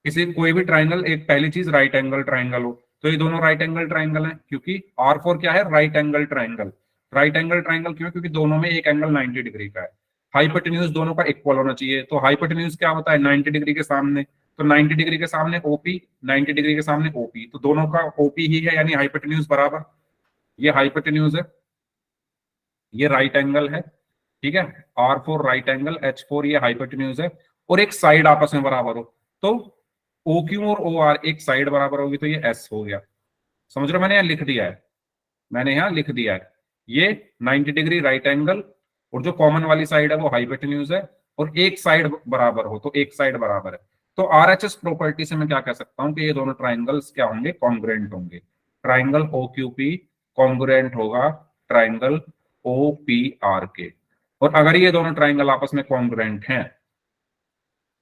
किसी कोई भी ट्राइंगल, एक पहली चीज राइट एंगल ट्राइंगल हो, तो ये दोनों राइट एंगल ट्राइंगल हैं क्योंकि आर फोर क्या है, right angle triangle. Right angle triangle क्यों, क्योंकि दोनों में एक एंगल 90 डिग्री का है। हाइपोटेन्यूज दोनों का इक्वल होना चाहिए, तो हाइपोटेन्यूज क्या होता है, 90 डिग्री के सामने, तो 90 डिग्री के सामने ओपी, 90 डिग्री के सामने ओपी, तो दोनों का ओपी ही है, यानी हाइपोटेन्यूज बराबर। ये हाइपोटेन्यूज है, ये राइट एंगल है। ठीक है, R for right angle, H for ये हाइपोटेन्यूज है, और एक साइड आपस में बराबर हो, तो ओ क्यू और ओ आर एक साइड बराबर होगी, तो ये एस हो गया। समझ रहे हो, मैंने यहाँ लिख दिया है, मैंने यहाँ लिख दिया है, ये 90 डिग्री राइट एंगल, और जो कॉमन वाली साइड है वो हाइपोटेन्यूज है, और एक साइड बराबर हो तो एक साइड बराबर है। तो आरएचएस प्रॉपर्टी से मैं क्या कह सकता हूँ कि ये दोनों ट्राइंगल्स क्या होंगे, कॉन्ग्रुएंट होंगे। Triangle O Q P congruent होगा ट्राइंगल ओ पी आर के, और अगर ये दोनों ट्राइंगल आपस में कॉन्ग्रुएंट हैं,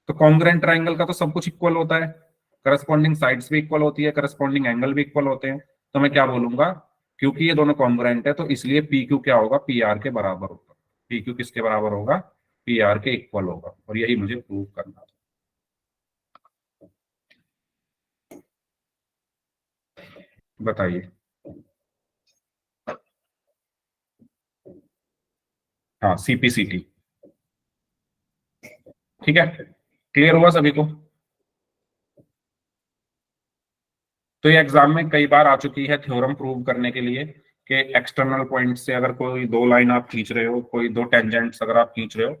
तो कॉन्ग्रुएंट ट्राइंगल का तो सब कुछ इक्वल होता है, करस्पॉन्डिंग साइड्स भी इक्वल होती है, करस्पॉन्डिंग एंगल भी इक्वल होते हैं, तो मैं क्या बोलूंगा, क्योंकि ये दोनों कॉन्ग्रुएंट है तो इसलिए पी क्यू क्या होगा, पी आर के बराबर होगा। पी क्यू किसके बराबर होगा, पी आर के इक्वल होगा, और यही मुझे प्रूव करना था। बताइए। हाँ, सीपीसीटी। ठीक है, क्लियर हुआ सभी को। तो ये एग्जाम में कई बार आ चुकी है थ्योरम प्रूव करने के लिए कि एक्सटर्नल पॉइंट से अगर कोई दो लाइन आप खींच रहे हो, कोई दो टेंजेंट्स अगर आप खींच रहे हो,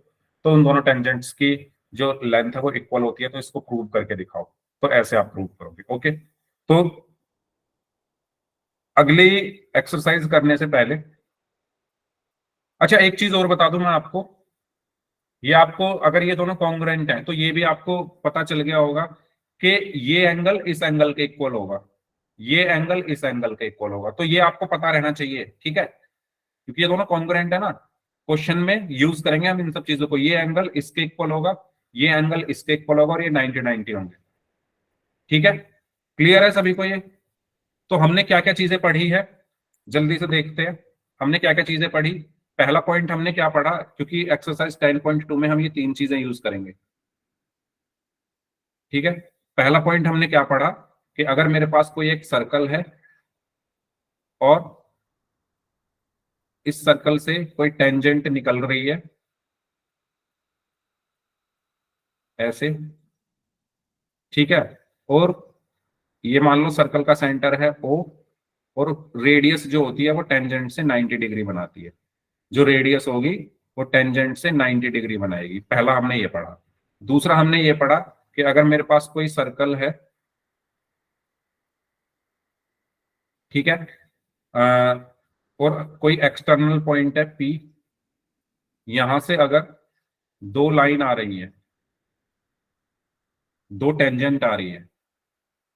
तो उन दोनों टेंजेंट्स की जो लेंथ है वो इक्वल होती है, तो इसको प्रूव करके दिखाओ। तो ऐसे आप प्रूव करोगे। ओके, तो अगली एक्सरसाइज करने से पहले, अच्छा एक चीज और बता दूं मैं आपको, ये आपको अगर ये दोनों कॉन्ग्रुएंट हैं तो ये भी आपको पता चल गया होगा कि ये एंगल इस एंगल के इक्वल होगा, ये एंगल इस एंगल के इक्वल होगा, तो ये आपको पता रहना चाहिए, ठीक है, क्योंकि ये दोनों कॉन्ग्रुएंट है ना। क्वेश्चन में यूज करेंगे हम इन सब चीजों को, ये एंगल इसके इक्वल होगा, ये एंगल इसके इक्वल होगा, और ये 90 90 होंगे, ठीक है। क्लियर है सभी को ये? तो हमने क्या क्या चीजें पढ़ी है, जल्दी से देखते हैं। हमने क्या क्या चीजें पढ़ी। पहला पॉइंट हमने क्या पढ़ा, क्योंकि एक्सरसाइज 10.2 में हम ये तीन चीजें यूज करेंगे, ठीक है। पहला पॉइंट हमने क्या पढ़ा कि अगर मेरे पास कोई एक सर्कल है और इस सर्कल से कोई टेंजेंट निकल रही है ऐसे, ठीक है, और ये मान लो सर्कल का सेंटर है O, और रेडियस जो होती है वो टेंजेंट से 90 डिग्री बनाती है, जो रेडियस होगी वो टेंजेंट से 90 डिग्री बनाएगी। पहला हमने ये पढ़ा। दूसरा हमने ये पढ़ा कि अगर मेरे पास कोई सर्कल है, ठीक है, और कोई एक्सटर्नल पॉइंट है P, यहां से अगर दो लाइन आ रही है, दो टेंजेंट आ रही है,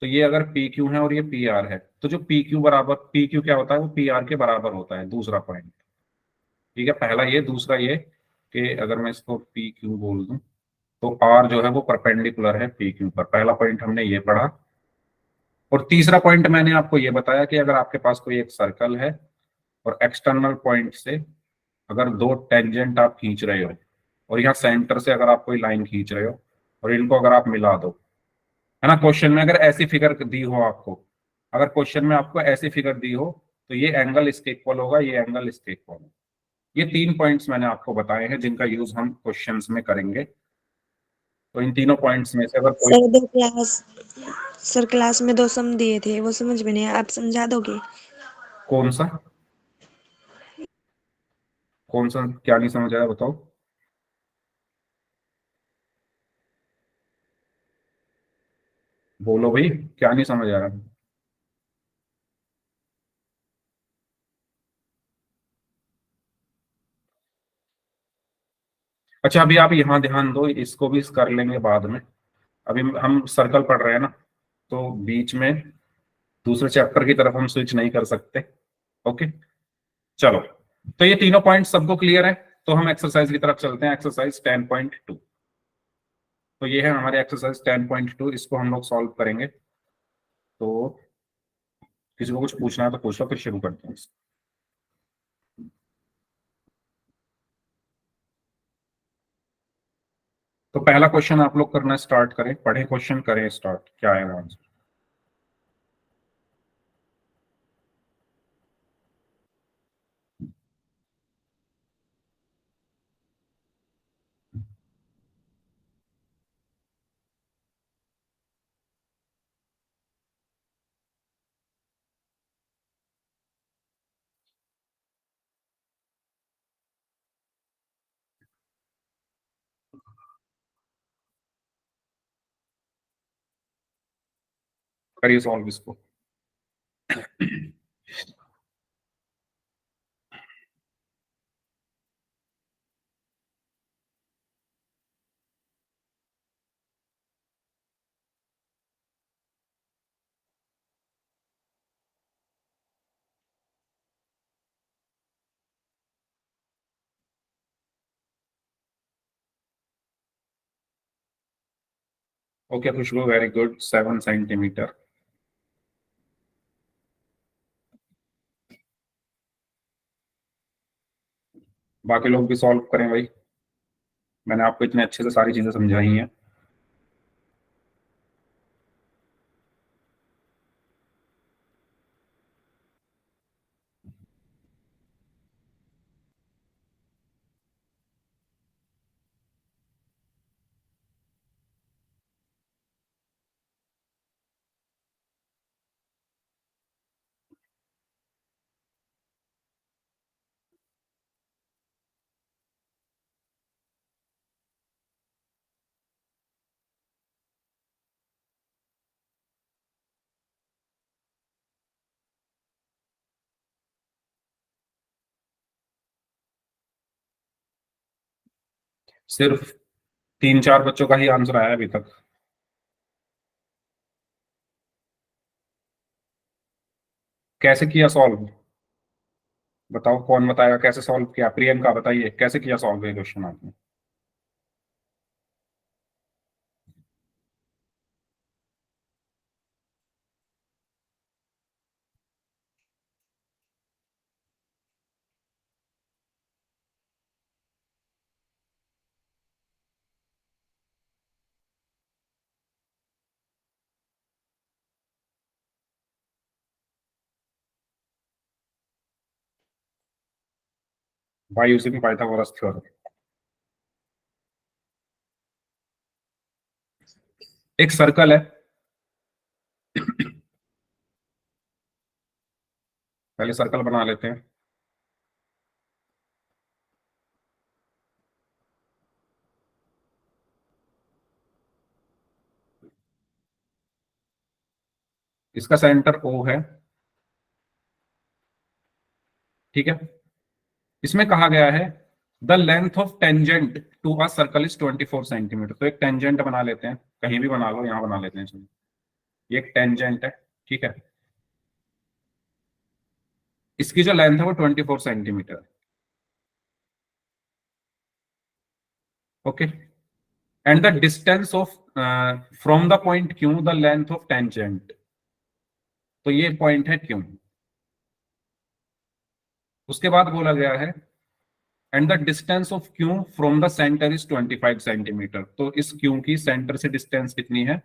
तो ये अगर पी क्यू है और ये पी आर है, तो जो पी क्यू बराबर, पी क्यू क्या होता है, वो पी आर के बराबर होता है, दूसरा पॉइंट, ठीक है। पहला ये, दूसरा ये कि अगर मैं इसको पी क्यू बोल दूं तो आर जो है वो परपेंडिकुलर है पी क्यू पर, पहला पॉइंट हमने ये पढ़ा। और तीसरा पॉइंट मैंने आपको ये बताया कि अगर आपके पास कोई एक सर्कल है और एक्सटर्नल पॉइंट से अगर दो टेंजेंट आप खींच रहे हो, और यहाँ सेंटर से अगर आप कोई लाइन खींच रहे हो और इनको अगर आप मिला दो, है ना, क्वेश्चन में अगर ऐसी फिगर दी हो आपको, अगर क्वेश्चन में आपको ऐसी फिगर दी हो, तो ये एंगल इसके इक्वल होगा, ये एंगल इसके इक्वल होगा। ये तीन पॉइंट्स मैंने आपको बताए हैं जिनका यूज हम क्वेश्चंस में करेंगे। तो इन तीनों पॉइंट्स में से अगर कोई, सर दो क्लास सर क्लास में दो सम दिए थे, वो समझ में नहीं आया, आप समझा दोगे? कौन सा, कौन सा, क्या नहीं समझ आया बताओ। बोलो भाई, क्या नहीं समझ आया। अच्छा, अभी आप यहाँ ध्यान दो, इसको भी कर लेंगे बाद में। अभी हम सर्कल पढ़ रहे हैं ना, तो बीच में दूसरे चैप्टर की तरफ हम स्विच नहीं कर सकते। ओके, चलो। तो ये तीनों पॉइंट सबको क्लियर है, तो हम एक्सरसाइज की तरफ चलते हैं, एक्सरसाइज 10.2। तो ये है हमारे एक्सरसाइज 10.2, इसको हम लोग सॉल्व करेंगे। तो किसी को कुछ पूछना है तो पूछ लो, फिर शुरू करते हैं। तो पहला क्वेश्चन आप लोग करना स्टार्ट करें, पढ़े क्वेश्चन करें स्टार्ट, क्या आएगा आंसर। करिए सॉल्व इसको। ओके खुशबू, वेरी गुड, 7 सेंटीमीटर। बाकी लोग भी सॉल्व करें भाई, मैंने आपको इतने अच्छे से सारी चीजें समझाई हैं। सिर्फ 3-4 बच्चों का ही आंसर आया अभी तक। कैसे किया सॉल्व? बताओ कौन बताएगा कैसे सॉल्व किया? प्रियंका बताइए कैसे किया सॉल्व ये क्वेश्चन आपने? Bye using Pythagoras theorem. एक सर्कल है, पहले सर्कल बना लेते हैं। इसका सेंटर ओ है, ठीक है। इसमें कहा गया है the length of tangent to a circle is 24 centimetre. तो एक टेंजेंट बना लेते हैं, कहीं भी बना लो, यहां बना लेते हैं चलिए। ये एक टेंजेंट है, ठीक है। इसकी जो लेंथ है वो 24 centimetre. Okay. And the distance of from the point Q the length of tangent. तो ये पॉइंट है क्यू। उसके बाद बोला गया है and the distance of Q from the centre is 25 centimetre. तो इस क्यू की सेंटर से डिस्टेंस कितनी है?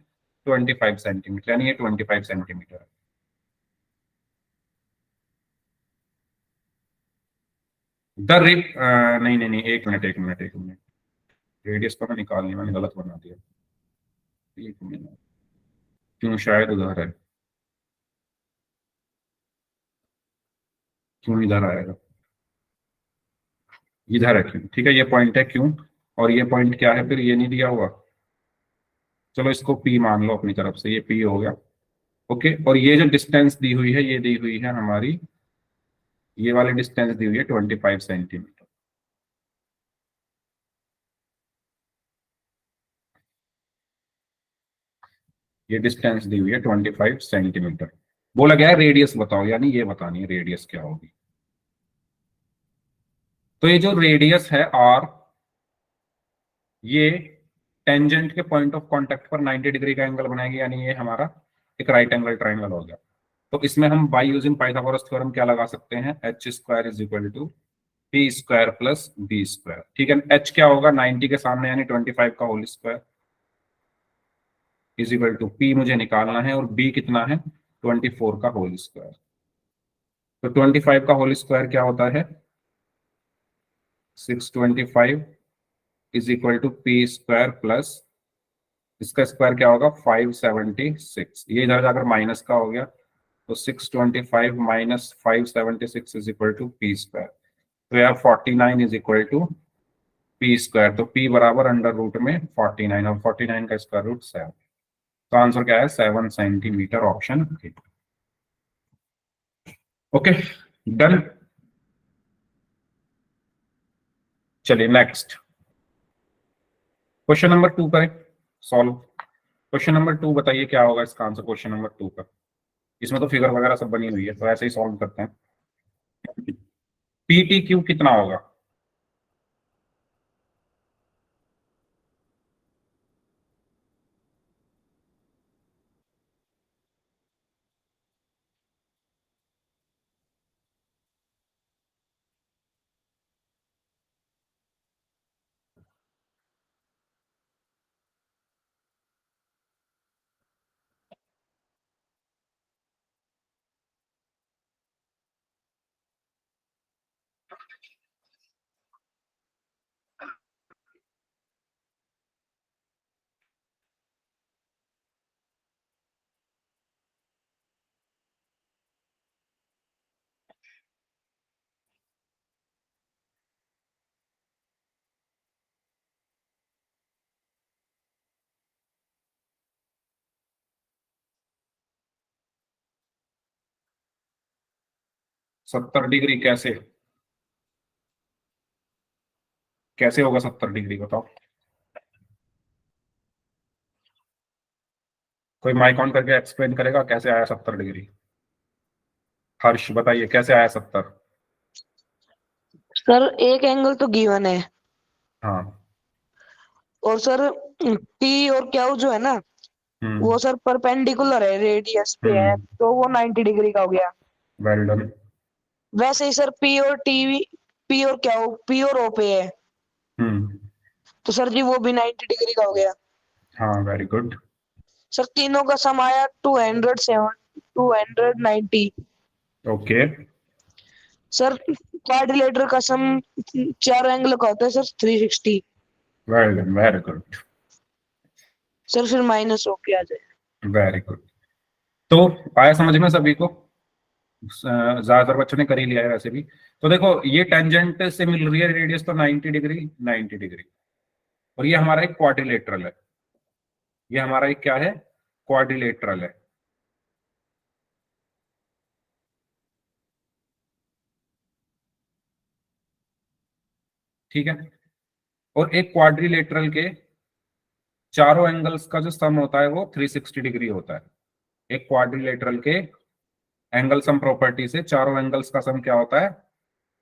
25 सेंटीमीटर, यानी ये 25 सेंटीमीटर है। द रेट नहीं नहीं नहीं, एक मिनट एक मिनट एक मिनट। रेडियस तो मैं निकालनी, मैंने गलत बना दिया। एक मिनट, क्यों शायद उधर है, क्यों इधर आएगा? इधर है क्यों, ठीक है, ये पॉइंट है क्यों। और ये पॉइंट क्या है फिर? ये नहीं दिया हुआ। चलो इसको पी मान लो अपनी तरफ से, ये पी हो गया। ओके, और ये जो डिस्टेंस दी हुई है ये दी हुई है हमारी, ये वाली डिस्टेंस दी हुई है 25 सेंटीमीटर। ये डिस्टेंस दी हुई है 25 सेंटीमीटर। बोला गया है रेडियस बताओ, यानी ये बतानी है रेडियस क्या होगी। तो ये जो रेडियस है आर, ये टेंजेंट के पॉइंट ऑफ कांटेक्ट पर 90 डिग्री का एंगल बनाएगी, यानी ये हमारा एक राइट एंगल ट्राइंगल हो गया। तो इसमें हम बाय यूजिंग पाइथागोरस थ्योरम क्या लगा सकते हैं? H square is equal to P square plus B square, ठीक है। एच क्या होगा? 90 के सामने यानी 25 का whole square is equal to P मुझे निकालना है, और बी कितना है? 24 का होल स्क्वायर। तो 25 का होल स्क्वायर क्या होता है? 625 is equal to P square plus, इसका स्क्वायर क्या होगा? 576। ये इधर जाकर माइनस का हो गया, तो 625 minus 576 is equal to P square. तो यार 49 is equal to P square. तो पी बराबर अंडर रूट में 49, और 49 का स्क्वायर रूट 7। तो आंसर क्या है? 7 centimetre, option A. Okay, done. चलिए नेक्स्ट क्वेश्चन नंबर 2 करें सॉल्व। क्वेश्चन नंबर 2 बताइए क्या होगा इसका आंसर क्वेश्चन नंबर 2 का। इसमें तो फिगर वगैरह सब बनी हुई है, तो ऐसे ही सॉल्व करते हैं। पी टी क्यू कितना होगा? 70 डिग्री कैसे? कैसे होगा 70 डिग्री बताओ। कोई माइक ऑन करके एक्सप्लेन करेगा कैसे आया 70 डिग्री। हर्ष बताइए कैसे आया 70। सर एक एंगल तो गिवन है, हाँ। और सर पी और क्यू जो है ना, हम्म। वो सर परपेंडिकुलर है, रेडियस पे है, हम्म। तो वो 90 डिग्री का हो गया। Well done. वैसे ही सर पी और क्यू पी और ओ पे है, हम्म। तो सर जी वो भी 90 डिग्री का हो गया। हाँ वेरी गुड। सर तीनों का सम आया 290। ओके। सर क्वाड्रिलेटर का सम चार एंगल का होता है sir 360। Well done very good. Sir फिर माइनस होके आ जाए। Very good. तो आया समझ में सभी को। ज्यादातर बच्चों ने कर ही लिया है वैसे भी। तो देखो ये टेंजेंट से मिल रही है रेडियस तो 90 डिग्री, 90 डिग्री। और ये हमारा एक क्वाड्रिलेटरल है। ये हमारा एक क्या है, क्वाड्रिलेटरल है। ठीक है। और एक क्वाड्रिलेटरल के चारों एंगल्स का जो सम होता है वो 360 डिग्री होता है। एक क्वाड्रिलेटरल के एंगल सम प्रॉपर्टी से चारों एंगल्स का सम क्या होता है,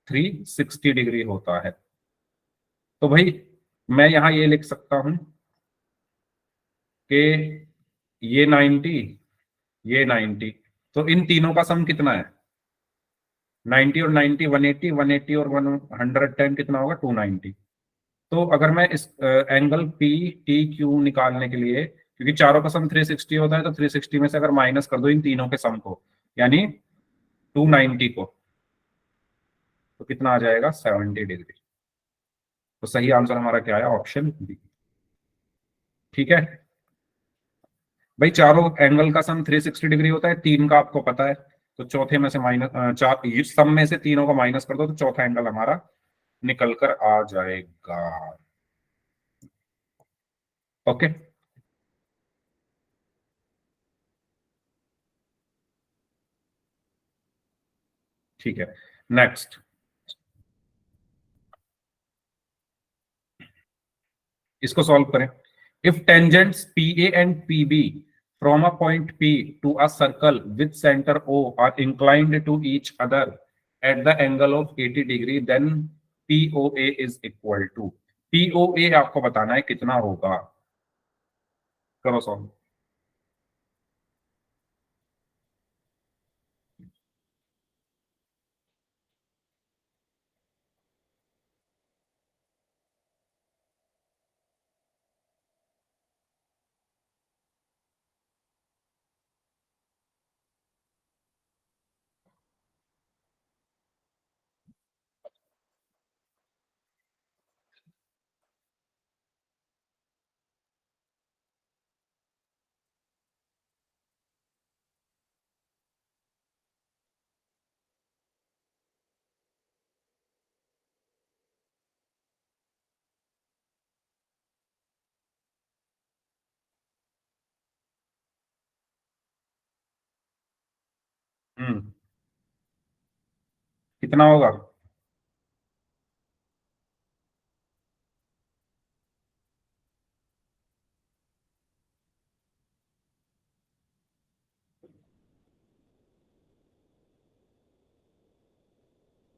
360 डिग्री होता है। तो भाई मैं यहां ये लिख सकता हूं कि ये 90, ये 90, तो इन तीनों का सम कितना है, 90 और 90 180, 180 और 110 कितना होगा 290। तो अगर मैं इस एंगल पी टी क्यू निकालने के लिए, क्योंकि चारों का सम 360 होता है, तो 360 में से अगर माइनस कर दो इन तीनों के सम को, यानी 290 को, तो कितना आ जाएगा 70 डिग्री। तो सही आंसर हमारा क्या है, ऑप्शन बी। ठीक है भाई, चारों एंगल का सम 360 डिग्री होता है, तीन का आपको पता है, तो चौथे में से माइनस चार सम में से तीनों को माइनस कर दो तो चौथा एंगल हमारा निकल कर आ जाएगा। ओके। ठीक है नेक्स्ट, इसको सॉल्व करें। If tangents P A and P B from a point P to a circle with centre O are inclined to each other at the angle of 80 degree, then P O A is equal to, P O A आपको बताना है कितना होगा। करो solve. कितना होगा,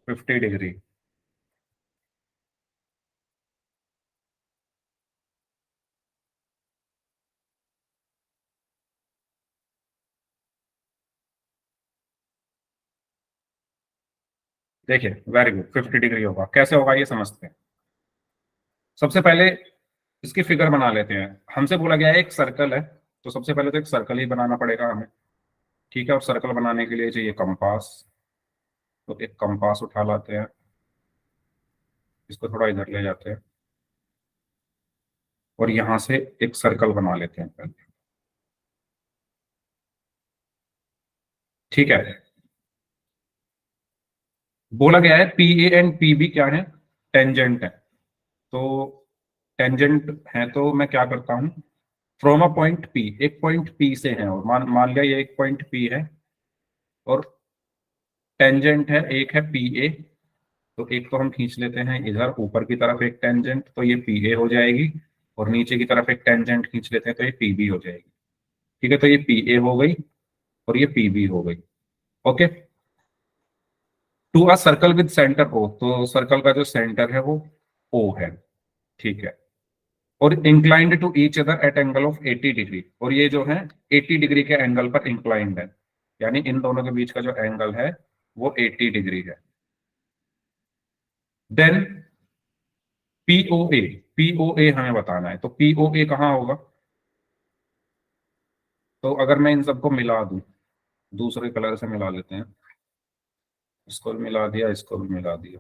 50 degree. देखिए very good, 50 degree होगा, कैसे होगा ये समझते हैं। सबसे पहले इसकी फिगर बना लेते हैं। हमसे बोला गया है एक सर्कल है, तो सबसे पहले तो एक सर्कल ही बनाना पड़ेगा हमें। ठीक है, और सर्कल बनाने के लिए चाहिए कंपास। तो एक कंपास उठा लाते हैं, इसको थोड़ा इधर ले जाते हैं, और यहां से एक सर्कल बना लेते हैं पहले। ठीक है, बोला गया है P A and P B क्या है, टेंजेंट है। तो टेंजेंट है तो मैं क्या करता हूं, फ्रॉम अ पॉइंट पी, एक पॉइंट पी से है, और मान मान लिया ये एक पॉइंट पी है, और टेंजेंट है एक है पी ए, तो एक तो हम खींच लेते हैं इधर ऊपर की तरफ एक टेंजेंट, तो ये पी ए हो जाएगी, और नीचे की तरफ एक टेंजेंट खींच लेते हैं तो ये पी बी हो जाएगी। ठीक है, तो ये पी ए हो गई और ये पी बी हो गई। Okay, to a circle with centre O, तो सर्कल का जो सेंटर है वो ओ है। ठीक है, और inclined to each other at angle of 80 degree, और ये जो है 80 डिग्री के एंगल पर इंक्लाइंड है, यानी इन दोनों के बीच का जो एंगल है वो 80 डिग्री है। देन पीओए, पीओए हमें बताना है, तो पीओए कहाँ होगा? तो अगर मैं इन सबको मिला दूं, दूसरे कलर से मिला लेते हैं, इसको भी मिला दिया, इसको भी मिला दिया,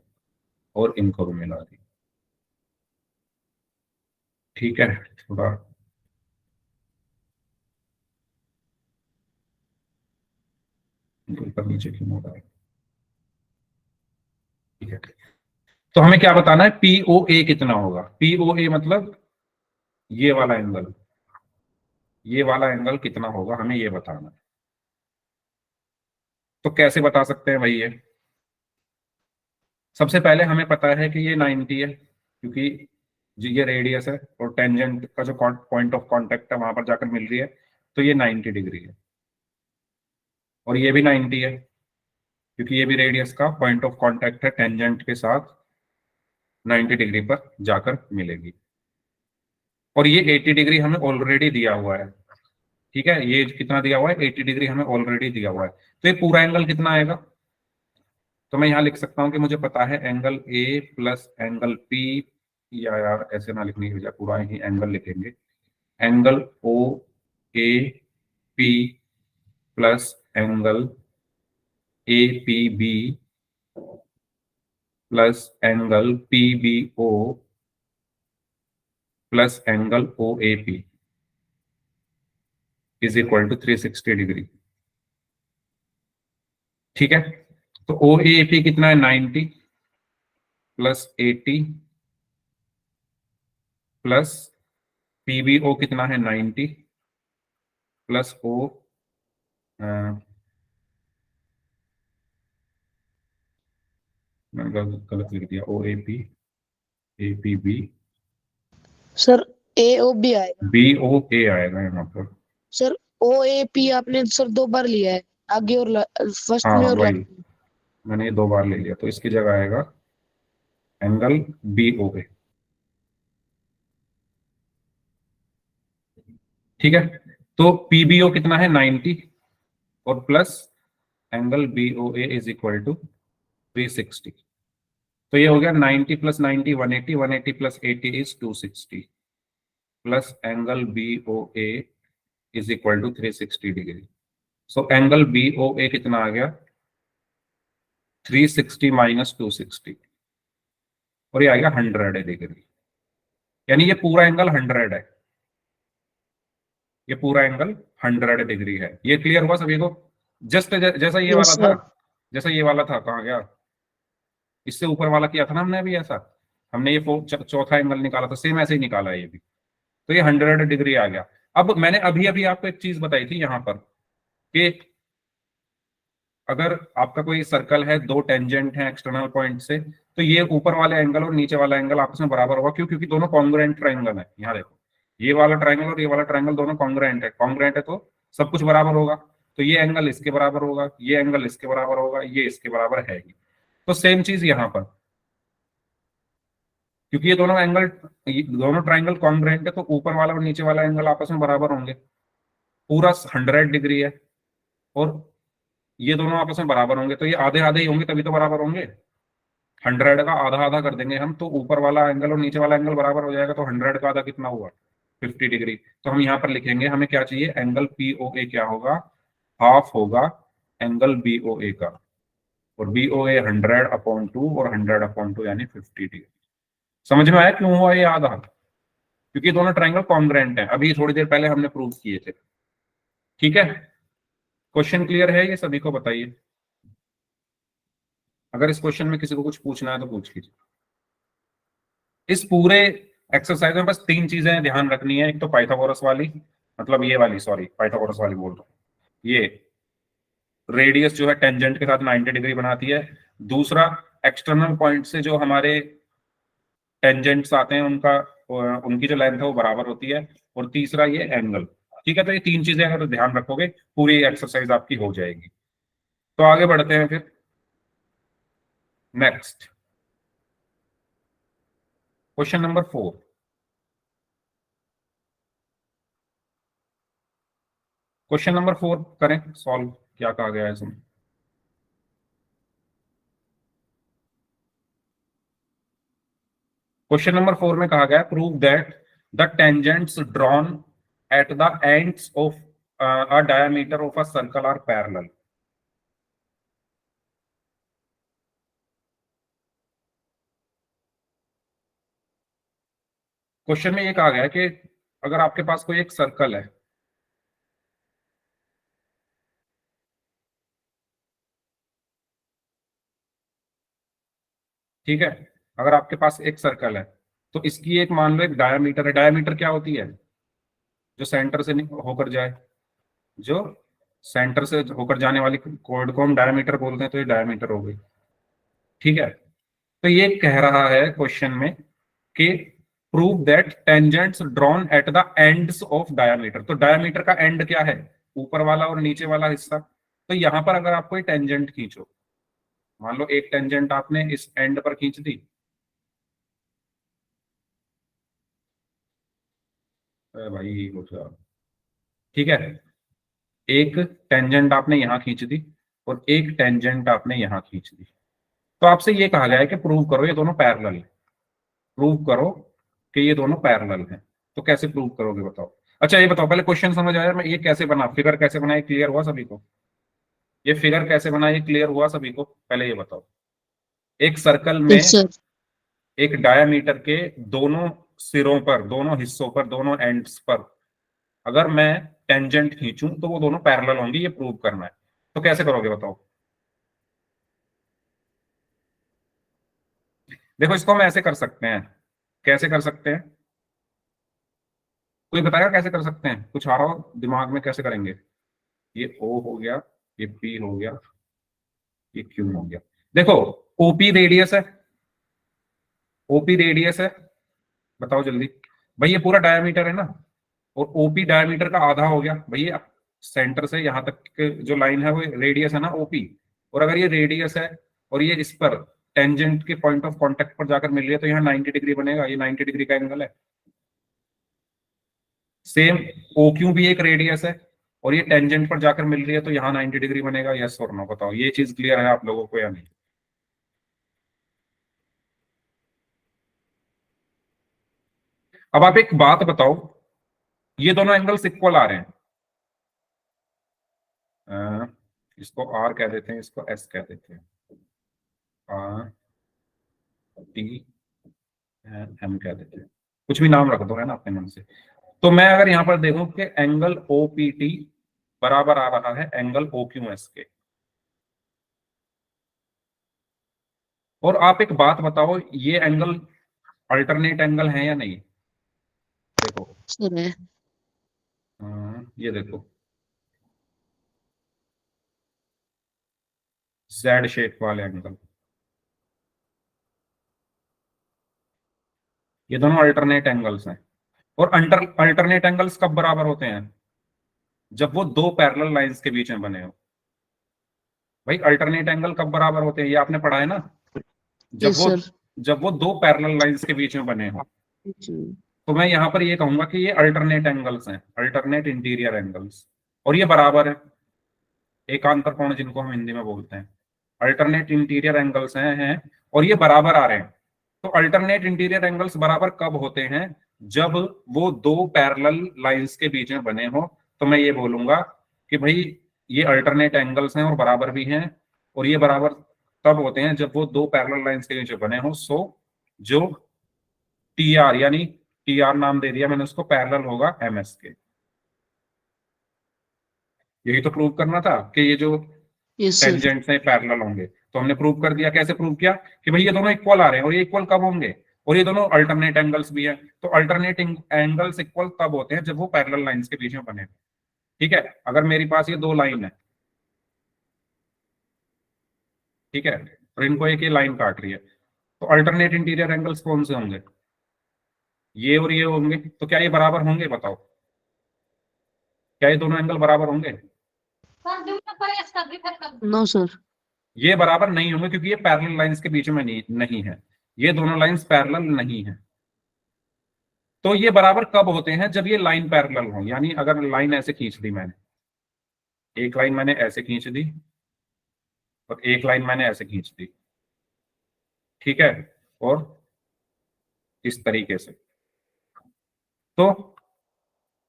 और इनको भी मिला दिया। ठीक है, थोड़ा ऊपर नीचे क्यों हो रहा है? ठीक है, तो हमें क्या बताना है, पीओए कितना होगा? पीओए मतलब ये वाला एंगल, ये वाला एंगल कितना होगा हमें ये बताना है। तो कैसे बता सकते हैं भाई ये? सबसे पहले हमें पता है कि ये 90 है, क्योंकि ये रेडियस है और टेंजेंट का जो पॉइंट ऑफ कांटेक्ट है वहां पर जाकर मिल रही है, तो ये 90 डिग्री है। और ये भी 90 है, क्योंकि ये भी रेडियस का पॉइंट ऑफ कांटेक्ट है टेंजेंट के साथ, 90 डिग्री पर जाकर मिलेगी। और ये 80 डिग्री हमें ऑलरेडी दिया हुआ है। ठीक है, ये कितना दिया हुआ है? 80 डिग्री हमें ऑलरेडी दिया हुआ है। तो ये पूरा एंगल कितना आएगा? तो मैं यहां लिख सकता हूं कि मुझे पता है angle A plus angle P, या यार ऐसे ना लिखने की बजाय पूरा ही एंगल लिखेंगे, angle O A P plus angle A P B plus angle P B O plus angle O A P is equal to 360 degree. ठीक है, तो ओ ए पी कितना है? 90 plus 80 plus P B O कितना है? 90 plus O, मैंने गलत लिख दिया, O A P B, sir A O B आएगा। बी ओ ए आएगा यहाँ पर। सर ओ ए पी आपने सर 2 बार लिया है, आगे और फर्स्ट हाँ में और वही, लास्ट में। मैंने ये 2 बार ले लिया, तो इसकी जगह आएगा एंगल बी ओ ए। ठीक है, तो पीबीओ कितना है? 90, और plus angle B O A is equal to 360। तो ये हो गया 90 plus 90 180, 180 plus 80 is 260, plus angle B O A is equal to 360 degree. So angle B O A कितना आ गया? 360 माइनस 260, और ये आ गया 100 डिग्री। यानी ये पूरा एंगल 100 है, ये पूरा एंगल 100 डिग्री है। ये क्लियर हुआ सभी को? जस्ट जैसा ये यस वाला था, सर। जैसा ये वाला था, कहाँ गया? इससे ऊपर वाला किया था ना हमने अभी ऐसा, हमने ये चौथा एंगल निकाला था, सेम ऐसे ही निकाला है ये भी। तो ये 100 डिग्री आ गया। अब मैंने अभी अभी आपको एक चीज बताई थी यहाँ पर कि अगर आपका कोई सर्कल है, दो टेंजेंट है एक्सटर्नल पॉइंट से, तो ये ऊपर वाले एंगल और नीचे वाला एंगल आपस में बराबर होगा। क्यों? क्योंकि दोनों कॉन्ग्रुएंट ट्रायंगल है। यहाँ देखो, ये वाला ट्रायंगल और ये वाला ट्रायंगल दोनों कॉन्ग्रुएंट है, कॉन्ग्रुएंट है तो सब कुछ बराबर होगा। तो ये एंगल इसके बराबर होगा, ये एंगल इसके बराबर होगा, ये इसके बराबर है ही। तो सेम चीज यहाँ पर, क्योंकि ये दोनों एंगल, दोनों ट्रायंगल कॉन्ग्रुएंट है, तो ऊपर वाला और नीचे वाला एंगल आपस में बराबर होंगे। पूरा 100 डिग्री है, और ये दोनों आपस में बराबर होंगे, तो ये आधे आधे ही होंगे, तभी तो बराबर होंगे। 100 का आधा आधा कर देंगे हम, तो ऊपर वाला एंगल और नीचे वाला एंगल बराबर हो जाएगा। तो 100 का आधा कितना हुआ? 50 डिग्री। तो हम यहाँ पर लिखेंगे, हमें क्या चाहिए? एंगल पी ओ ए क्या होगा? हाफ होगा एंगल बी ओ ए का, और बी ओ ए 100/2, और 100/2 यानी 50 डिग्री। समझ में आया क्यों हुआ ये आधा? क्योंकि दोनों ट्राइंगल कॉन्ग्रुएंट हैं, अभी थोड़ी देर पहले हमने प्रूव किए थे। ठीक है, क्वेश्चन क्लियर है ये सभी को? बताइए, अगर इस क्वेश्चन में किसी को कुछ पूछना है तो पूछ लीजिए। इस पूरे एक्सरसाइज में बस 3 चीजें ध्यान रखनी है। एक तो पाइथागोरस वाली, मतलब ये वाली, सॉरी पाइथागोरस वाली बोल रहा हूँ, ये रेडियस जो है टेंजेंट के साथ 90 डिग्री बनाती है। दूसरा, एक्सटर्नल पॉइंट से जो हमारे टेंजेंट्स आते हैं उनकी जो लेंथ है वो बराबर होती है, और तीसरा ये एंगल। ठीक है, तो ये तीन चीजें अगर ध्यान रखोगे पूरी एक्सरसाइज आपकी हो जाएगी। तो आगे बढ़ते हैं फिर next question number 4। Question number 4 करें सॉल्व, क्या कहा गया है इसमें। क्वेश्चन नंबर 4 में कहा गया prove that the tangents drawn at the ends of a diameter of a circle are parallel. Question में ये कहा गया है कि अगर आपके पास कोई एक सर्कल है, ठीक है, अगर आपके पास एक सर्कल है तो इसकी एक मान लो एक डायमीटर है। डायमीटर क्या होती है? जो सेंटर से होकर जाए, जो सेंटर से होकर जाने वाली कॉर्ड को हम डायमीटर बोलते हैं, तो ये डायमीटर हो गई। ठीक है, तो ये कह रहा है क्वेश्चन में कि prove that tangents drawn at the ends of diameter. तो डायमीटर का एंड क्या है? ऊपर वाला और नीचे वाला हिस्सा। तो यहां पर अगर आप कोई टेंजेंट खींचो, मान लो एक टेंजेंट आपने इस एंड पर खींच दी, अरे भाई हो गया। ठीक है, एक टेंजेंट आपने यहां खींच दी और एक टेंजेंट आपने यहां खींच दी। तो आपसे ये कहा गया है कि प्रूव करो ये दोनों पैरेलल है। प्रूव करो कि ये दोनों पैरेलल हैं। तो कैसे प्रूव करोगे बताओ। अच्छा ये बताओ, पहले क्वेश्चन समझ आया, मैं ये कैसे बना, फिगर कैसे बना, ये क्लियर हुआ सभी को? ये फिगर कैसे बना, ये क्लियर हुआ सभी को? पहले ये बताओ, एक सर्कल में यस सर। एक डायमीटर के दोनों सिरों पर, दोनों हिस्सों पर, दोनों एंड्स पर अगर मैं टेंजेंट खींचूं तो वो दोनों पैरेलल होंगे, ये प्रूव करना है। तो कैसे करोगे बताओ। देखो इसको हम ऐसे कर सकते हैं। कैसे कर सकते हैं? कोई बताएगा कैसे कर सकते हैं? कुछ आ रहा हो दिमाग में, कैसे करेंगे? ये ओ हो गया, ये पी हो गया, ये क्यू हो गया। देखो ओपी रेडियस है, ओपी रेडियस है, बताओ जल्दी। भाई ये पूरा डायमीटर है ना, और ओपी डायमीटर का आधा हो गया। भैया सेंटर से यहां तक के जो लाइन है वो रेडियस है ना ओपी। और अगर ये रेडियस है और ये इस पर टेंजेंट के पॉइंट ऑफ कांटेक्ट पर जाकर मिल रही है, तो यहाँ 90 डिग्री बनेगा, ये 90 डिग्री का एंगल है। सेम ओ क्यू भी एक रेडियस है और ये टेंजेंट पर जाकर मिल रही है, तो यहाँ 90 डिग्री बनेगा। यस और नो बताओ, ये चीज क्लियर है आप लोगों को या नहीं? अब आप एक बात बताओ, ये दोनों एंगल्स इक्वल आ रहे हैं। इसको आर कह देते हैं, इसको एस कह देते हैं, आर टी एम कह देते हैं, कुछ भी नाम रख दो है ना अपने मन से। तो मैं अगर यहां पर देखूं कि एंगल ओ पी टी बराबर आ रहा है एंगल ओ क्यू एस के, और आप एक बात बताओ, ये एंगल अल्टरनेट एंगल है या नहीं? देखो सर है। ये देखो जेड शेप वाले एंगल, ये दोनों अल्टरनेट एंगल्स हैं। और अल्टरनेट एंगल्स कब बराबर होते हैं? जब वो दो पैरेलल लाइंस के बीच में बने हो। भाई अल्टरनेट एंगल कब बराबर होते हैं, ये आपने पढ़ा है ना, जब यस वो सर। जब वो दो पैरेलल लाइंस के बीच में बने हो। तो मैं यहां पर ये कहूंगा कि ये अल्टरनेट एंगल्स हैं, अल्टरनेट इंटीरियर एंगल्स, और ये बराबर है। एकांतर कोण जिनको हम हिंदी में बोलते हैं, अल्टरनेट इंटीरियर एंगल्स हैं और ये बराबर आ रहे हैं। तो अल्टरनेट इंटीरियर एंगल्स बराबर कब होते हैं? जब वो दो पैरेलल लाइंस के बीच में बने हो। तो मैं ये बोलूंगा कि भाई ये अल्टरनेट एंगल्स हैं और बराबर भी हैं, और ये बराबर तब होते हैं जब वो दो पैरेलल लाइंस के बीच में बने हो। सो जो टी आर, यानी टी आर नाम दे दिया मैंने उसको, पैरेलल होगा एम एस के। यही तो प्रूव करना था कि ये जो यस सर। टेंजेंट्स हैं पैरेलल होंगे। तो हमने प्रूव कर दिया। कैसे प्रूव किया? कि भाई ये दोनों इक्वल आ रहे हैं, और ये इक्वल कब होंगे? और ये दोनों अल्टरनेट एंगल्स भी हैं। तो अल्टरनेट एंगल्स इक्वल तब होते हैं जब वो पैरेलल लाइंस के बीच में बने। ठीक है, अगर मेरे पास ये दो लाइन है, ठीक है, और इनको एक ये लाइन काट रही है, तो अल्टरनेट इंटीरियर एंगल्स कौन से होंगे? ये और ये होंगे। तो क्या ये बराबर होंगे? बताओ, क्या ये दोनों एंगल बराबर होंगे? No sir. ये बराबर नहीं होंगे क्योंकि ये पैरेलल लाइंस के बीच में नहीं है, ये दोनों लाइंस पैरेलल नहीं है। तो ये बराबर कब होते हैं? जब ये लाइन पैरेलल हो, यानी अगर लाइन ऐसे खींच दी मैंने, एक लाइन मैंने ऐसे खींच दी और एक लाइन मैंने ऐसे खींच दी, ठीक है, और इस तरीके से, तो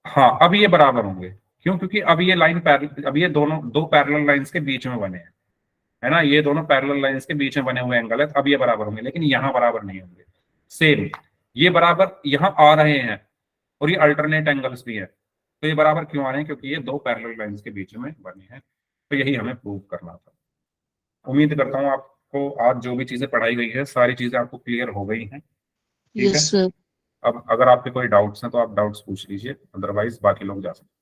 हाँ अब ये बराबर होंगे। क्यों? क्योंकि अब ये लाइन अब ये दोनों दो पैरेलल लाइंस के बीच में बने हैं, है ना, ये दोनों पैरेलल लाइंस के बीच में बने हुए एंगल है, अब ये बराबर होंगे, लेकिन यहां बराबर नहीं होंगे। सेम ये बराबर यहां आ रहे हैं और ये अल्टरनेट एंगल्स भी है, तो ये बराबर क्यों आ रहे हैं? क्योंकि ये दो पैरेलल लाइंस के बीच में बने हैं। तो यही हमें प्रूव करना था। उम्मीद करता हूँ आपको आज जो भी चीजें पढ़ाई गई है सारी चीजें आपको क्लियर हो गई हैं। ठीक है, यस सर। अब अगर आपके कोई डाउट्स हैं तो आप डाउट्स पूछ लीजिए, अदरवाइज बाकी लोग जा सकते हैं।